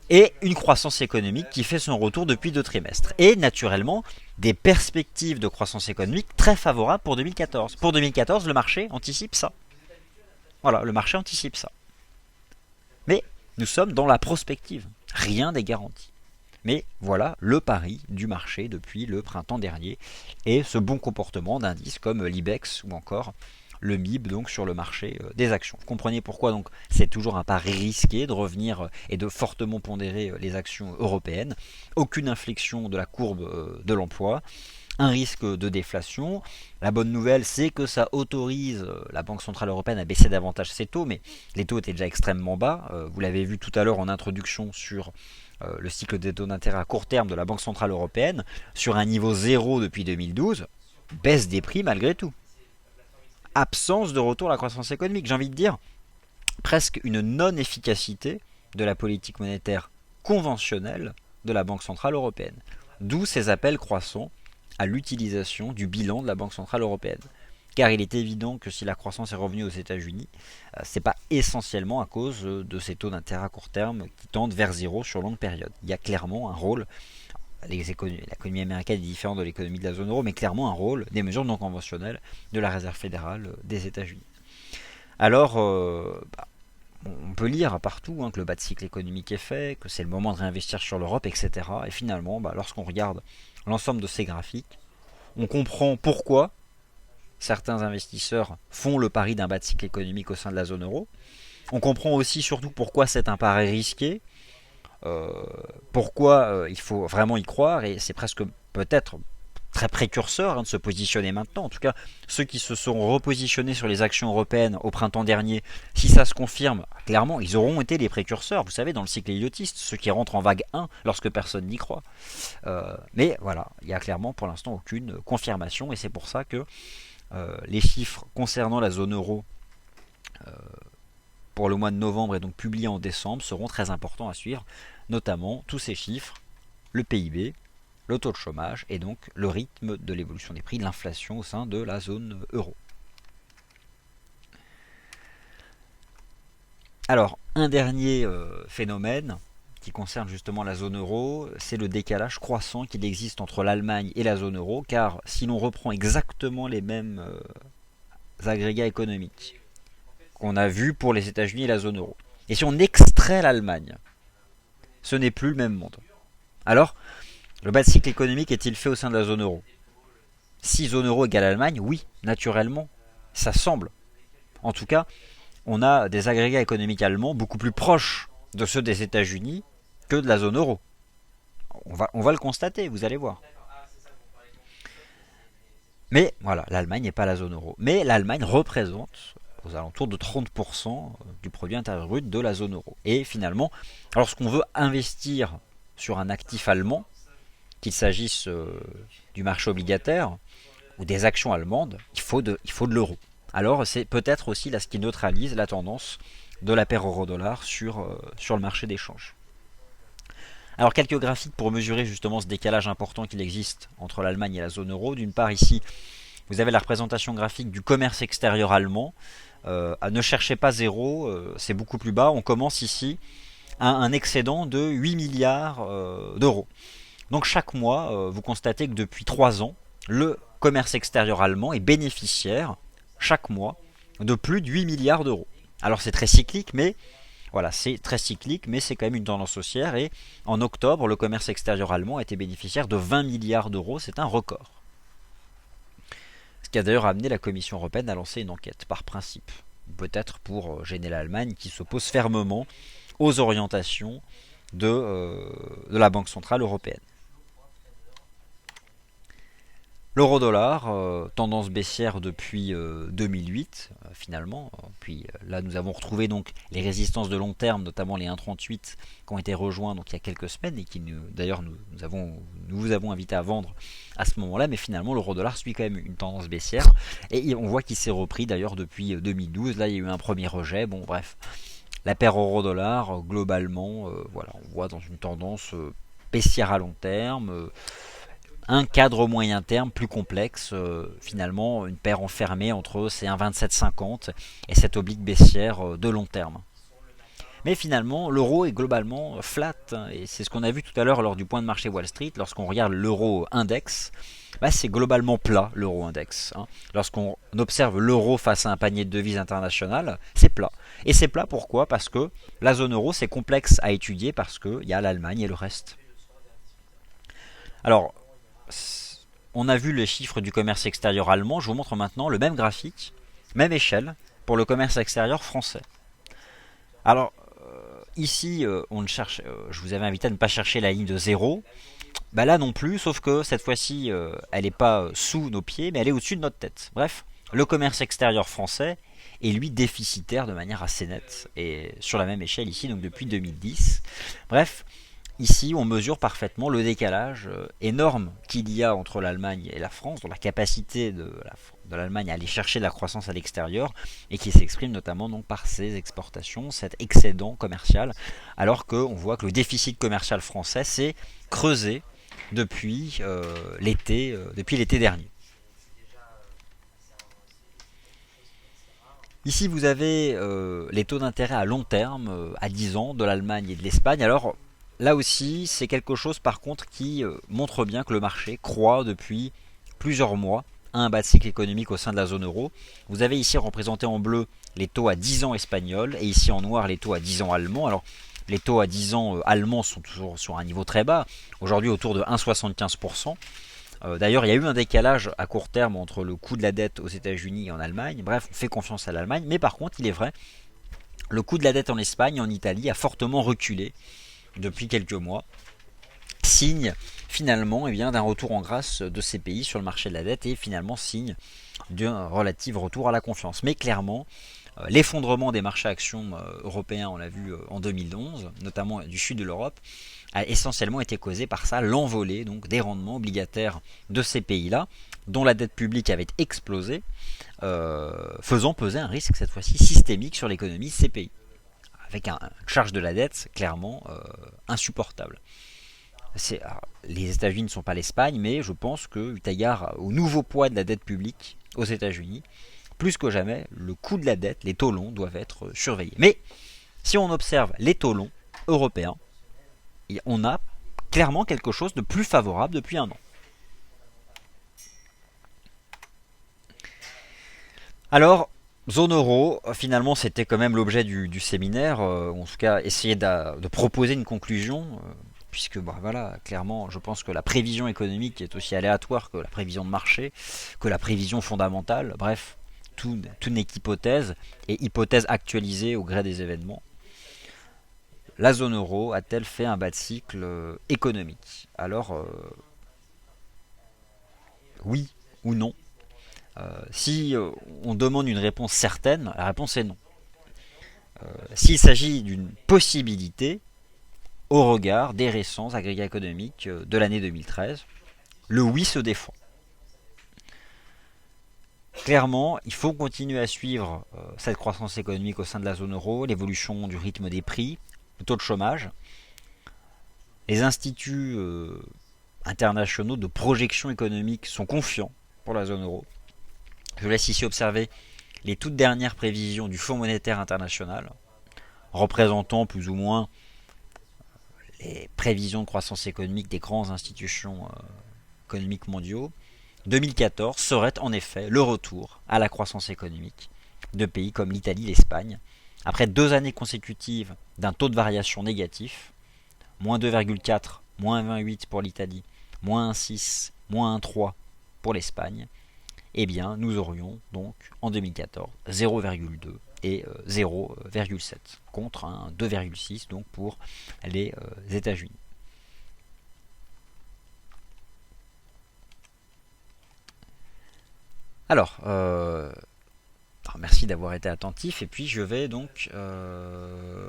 et une croissance économique qui fait son retour depuis 2 trimestres. Et naturellement, des perspectives de croissance économique très favorables pour 2014. Pour 2014, le marché anticipe ça. Voilà, le marché anticipe ça. Mais nous sommes dans la prospective. Rien n'est garanti. Mais voilà le pari du marché depuis le printemps dernier et ce bon comportement d'indices comme l'IBEX ou encore le MIB donc sur le marché des actions. Vous comprenez pourquoi donc c'est toujours un pari risqué de revenir et de fortement pondérer les actions européennes. Aucune inflexion de la courbe de l'emploi. Un risque de déflation. La bonne nouvelle, c'est que ça autorise la Banque Centrale Européenne à baisser davantage ses taux, mais les taux étaient déjà extrêmement bas. Vous l'avez vu tout à l'heure en introduction sur le cycle des taux d'intérêt à court terme de la Banque Centrale Européenne, sur un niveau 0 depuis 2012, baisse des prix malgré tout. Absence de retour à la croissance économique, j'ai envie de dire presque une non-efficacité de la politique monétaire conventionnelle de la Banque Centrale Européenne. D'où ces appels croissants à l'utilisation du bilan de la Banque Centrale Européenne. Car il est évident que si la croissance est revenue aux États-Unis, ce n'est pas essentiellement à cause de ces taux d'intérêt à court terme qui tendent vers zéro sur longue période. Il y a clairement un rôle, l'économie américaine est différente de l'économie de la zone euro, mais clairement un rôle des mesures non conventionnelles de la Réserve fédérale des États-Unis. Alors, on peut lire partout que le bas de cycle économique est fait, que c'est le moment de réinvestir sur l'Europe, etc. Et finalement, lorsqu'on regarde l'ensemble de ces graphiques, on comprend pourquoi certains investisseurs font le pari d'un bas de cycle économique au sein de la zone euro. On comprend aussi surtout pourquoi c'est un pari risqué, pourquoi il faut vraiment y croire, et c'est presque peut-être très précurseur de se positionner maintenant. En tout cas, ceux qui se sont repositionnés sur les actions européennes au printemps dernier, si ça se confirme, clairement, ils auront été les précurseurs, vous savez, dans le cycle idiotiste, ceux qui rentrent en vague 1 lorsque personne n'y croit. Mais voilà, il n'y a clairement pour l'instant aucune confirmation, et c'est pour ça que les chiffres concernant la zone euro pour le mois de novembre et donc publiés en décembre seront très importants à suivre, notamment tous ces chiffres, le PIB, le taux de chômage et donc le rythme de l'évolution des prix, de l'inflation au sein de la zone euro. Alors, un dernier phénomène qui concerne justement la zone euro, c'est le décalage croissant qu'il existe entre l'Allemagne et la zone euro, car si l'on reprend exactement les mêmes agrégats économiques qu'on a vus pour les États-Unis et la zone euro, et si on extrait l'Allemagne, ce n'est plus le même monde. Alors, le bas de cycle économique est-il fait au sein de la zone euro? Si zone euro égale Allemagne, oui, naturellement, ça semble. En tout cas, on a des agrégats économiques allemands beaucoup plus proches de ceux des États-Unis que de la zone euro. On va le constater, vous allez voir. Mais voilà, l'Allemagne n'est pas la zone euro. Mais l'Allemagne représente aux alentours de 30% du produit intérieur brut de la zone euro. Et finalement, lorsqu'on veut investir sur un actif allemand, qu'il s'agisse du marché obligataire ou des actions allemandes, il faut de l'euro. Alors c'est peut-être aussi là ce qui neutralise la tendance de la paire euro-dollar sur le marché d'échange. Alors quelques graphiques pour mesurer justement ce décalage important qu'il existe entre l'Allemagne et la zone euro. D'une part ici, vous avez la représentation graphique du commerce extérieur allemand. Ne cherchez pas zéro, c'est beaucoup plus bas. On commence ici à un excédent de 8 milliards d'euros. Donc chaque mois, vous constatez que depuis 3 ans, le commerce extérieur allemand est bénéficiaire chaque mois de plus de 8 milliards d'euros. Alors c'est très cyclique, mais voilà, c'est très cyclique, mais c'est quand même une tendance haussière. Et en octobre, le commerce extérieur allemand a été bénéficiaire de 20 milliards d'euros, c'est un record. Ce qui a d'ailleurs amené la Commission européenne à lancer une enquête, par principe. Peut-être pour gêner l'Allemagne qui s'oppose fermement aux orientations de la Banque Centrale Européenne. L'euro-dollar, tendance baissière depuis 2008 finalement. Puis là nous avons retrouvé donc les résistances de long terme, notamment les 1,38 qui ont été rejoints donc il y a quelques semaines et qui d'ailleurs nous vous avons invité à vendre à ce moment-là, mais finalement l'euro-dollar suit quand même une tendance baissière et on voit qu'il s'est repris d'ailleurs depuis 2012. Là il y a eu un premier rejet. Bon bref, la paire euro-dollar globalement, voilà, on voit dans une tendance baissière à long terme. Un cadre moyen terme plus complexe, finalement une paire enfermée entre ces 1,2750 et cette oblique baissière de long terme. Mais finalement, l'euro est globalement flat, et c'est ce qu'on a vu tout à l'heure lors du point de marché Wall Street. Lorsqu'on regarde l'euro index, c'est globalement plat l'euro index. Lorsqu'on observe l'euro face à un panier de devises internationales, c'est plat. Et c'est plat pourquoi? Parce que la zone euro c'est complexe à étudier parce qu'il y a l'Allemagne et le reste. Alors, on a vu les chiffres du commerce extérieur allemand, je vous montre maintenant le même graphique, même échelle, pour le commerce extérieur français. Alors, ici, je vous avais invité à ne pas chercher la ligne de 0. Là non plus, sauf que cette fois-ci, elle n'est pas sous nos pieds, mais elle est au-dessus de notre tête. Bref, le commerce extérieur français est lui déficitaire de manière assez nette, et sur la même échelle ici, donc depuis 2010. Bref, ici, on mesure parfaitement le décalage énorme qu'il y a entre l'Allemagne et la France, dans la capacité de l'Allemagne à aller chercher de la croissance à l'extérieur, et qui s'exprime notamment donc par ses exportations, cet excédent commercial, alors qu'on voit que le déficit commercial français s'est creusé depuis l'été dernier. Ici, vous avez les taux d'intérêt à long terme, à 10 ans, de l'Allemagne et de l'Espagne. Alors, là aussi, c'est quelque chose par contre qui montre bien que le marché croît depuis plusieurs mois à un bas de cycle économique au sein de la zone euro. Vous avez ici représenté en bleu les taux à 10 ans espagnols et ici en noir les taux à 10 ans allemands. Alors les taux à 10 ans allemands sont toujours sur un niveau très bas, aujourd'hui autour de 1,75%. D'ailleurs, il y a eu un décalage à court terme entre le coût de la dette aux États-Unis et en Allemagne. Bref, on fait confiance à l'Allemagne, mais par contre, il est vrai, le coût de la dette en Espagne et en Italie a fortement reculé depuis quelques mois, signe finalement d'un retour en grâce de ces pays sur le marché de la dette et finalement signe d'un relatif retour à la confiance. Mais clairement, l'effondrement des marchés actions européens, on l'a vu en 2011, notamment du sud de l'Europe, a essentiellement été causé par ça, l'envolée donc des rendements obligataires de ces pays-là, dont la dette publique avait explosé, faisant peser un risque cette fois-ci systémique sur l'économie de ces pays. avec une charge de la dette clairement insupportable. Alors, les États-Unis ne sont pas l'Espagne, mais je pense que, eu égard au nouveau poids de la dette publique aux États-Unis, plus que jamais, le coût de la dette, les taux longs, doivent être surveillés. Mais si on observe les taux longs européens, on a clairement quelque chose de plus favorable depuis un an. Alors, zone euro, finalement, c'était quand même l'objet du séminaire, en tout cas, essayer de proposer une conclusion, puisque voilà, clairement, je pense que la prévision économique est aussi aléatoire que la prévision de marché, que la prévision fondamentale, bref, tout n'est qu'hypothèse, et hypothèse actualisée au gré des événements. La zone euro a-t-elle fait un bas de cycle économique? Alors, oui ou non. Si on demande une réponse certaine, la réponse est non. S'il s'agit d'une possibilité, au regard des récents agrégats économiques de l'année 2013, le oui se défend. Clairement, il faut continuer à suivre cette croissance économique au sein de la zone euro, l'évolution du rythme des prix, le taux de chômage. Les instituts internationaux de projection économique sont confiants pour la zone euro. Je laisse ici observer les toutes dernières prévisions du Fonds monétaire international, représentant plus ou moins les prévisions de croissance économique des grandes institutions économiques mondiaux. 2014 serait en effet le retour à la croissance économique de pays comme l'Italie, l'Espagne, après 2 années consécutives d'un taux de variation négatif, moins 2,4, moins 1,8 pour l'Italie, moins 1,6, moins 1,3 pour l'Espagne. Eh bien, nous aurions donc en 2014 0,2 et 0,7 contre un 2,6 donc pour les États-Unis. Alors, merci d'avoir été attentif et puis je vais donc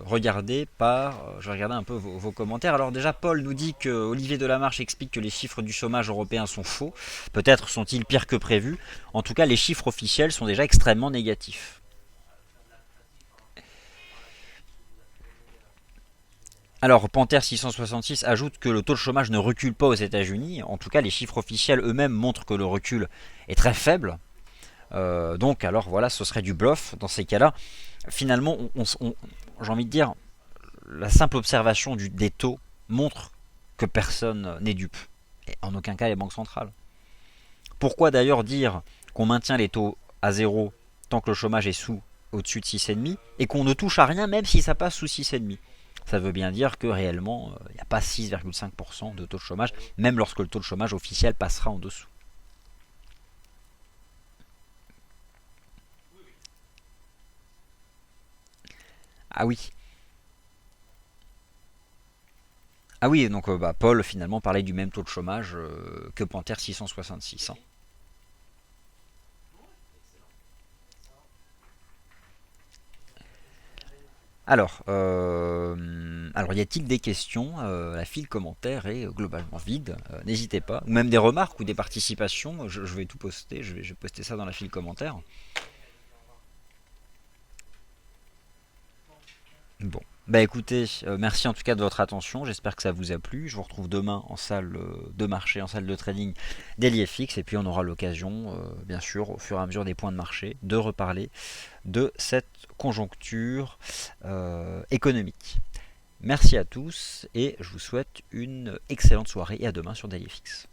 regarder un peu vos commentaires. Alors déjà Paul nous dit que Olivier Delamarche explique que les chiffres du chômage européen sont faux. Peut-être sont-ils pires que prévu. En tout cas les chiffres officiels sont déjà extrêmement négatifs. Alors Panther 666 ajoute que le taux de chômage ne recule pas aux États-Unis. En tout cas les chiffres officiels eux-mêmes montrent que le recul est très faible. Donc alors voilà, ce serait du bluff dans ces cas-là. Finalement, j'ai envie de dire, la simple observation des taux montre que personne n'est dupe. Et en aucun cas les banques centrales. Pourquoi d'ailleurs dire qu'on maintient les taux à zéro tant que le chômage est au-dessus de 6,5 et qu'on ne touche à rien même si ça passe sous 6,5? Ça veut bien dire que réellement, il n'y a pas 6,5% de taux de chômage, même lorsque le taux de chômage officiel passera en dessous. Ah oui. Ah oui, donc Paul finalement parlait du même taux de chômage que Panther 666. Hein. Alors y a-t-il des questions? La file commentaire est globalement vide. N'hésitez pas. Ou même des remarques ou des participations. Je vais tout poster. Je vais poster ça dans la file commentaire. Bon. Bah écoutez, merci en tout cas de votre attention, j'espère que ça vous a plu. Je vous retrouve demain en salle de marché, en salle de trading d'EliFX, et puis on aura l'occasion, bien sûr, au fur et à mesure des points de marché, de reparler de cette conjoncture économique. Merci à tous, et je vous souhaite une excellente soirée, et à demain sur DailyFX.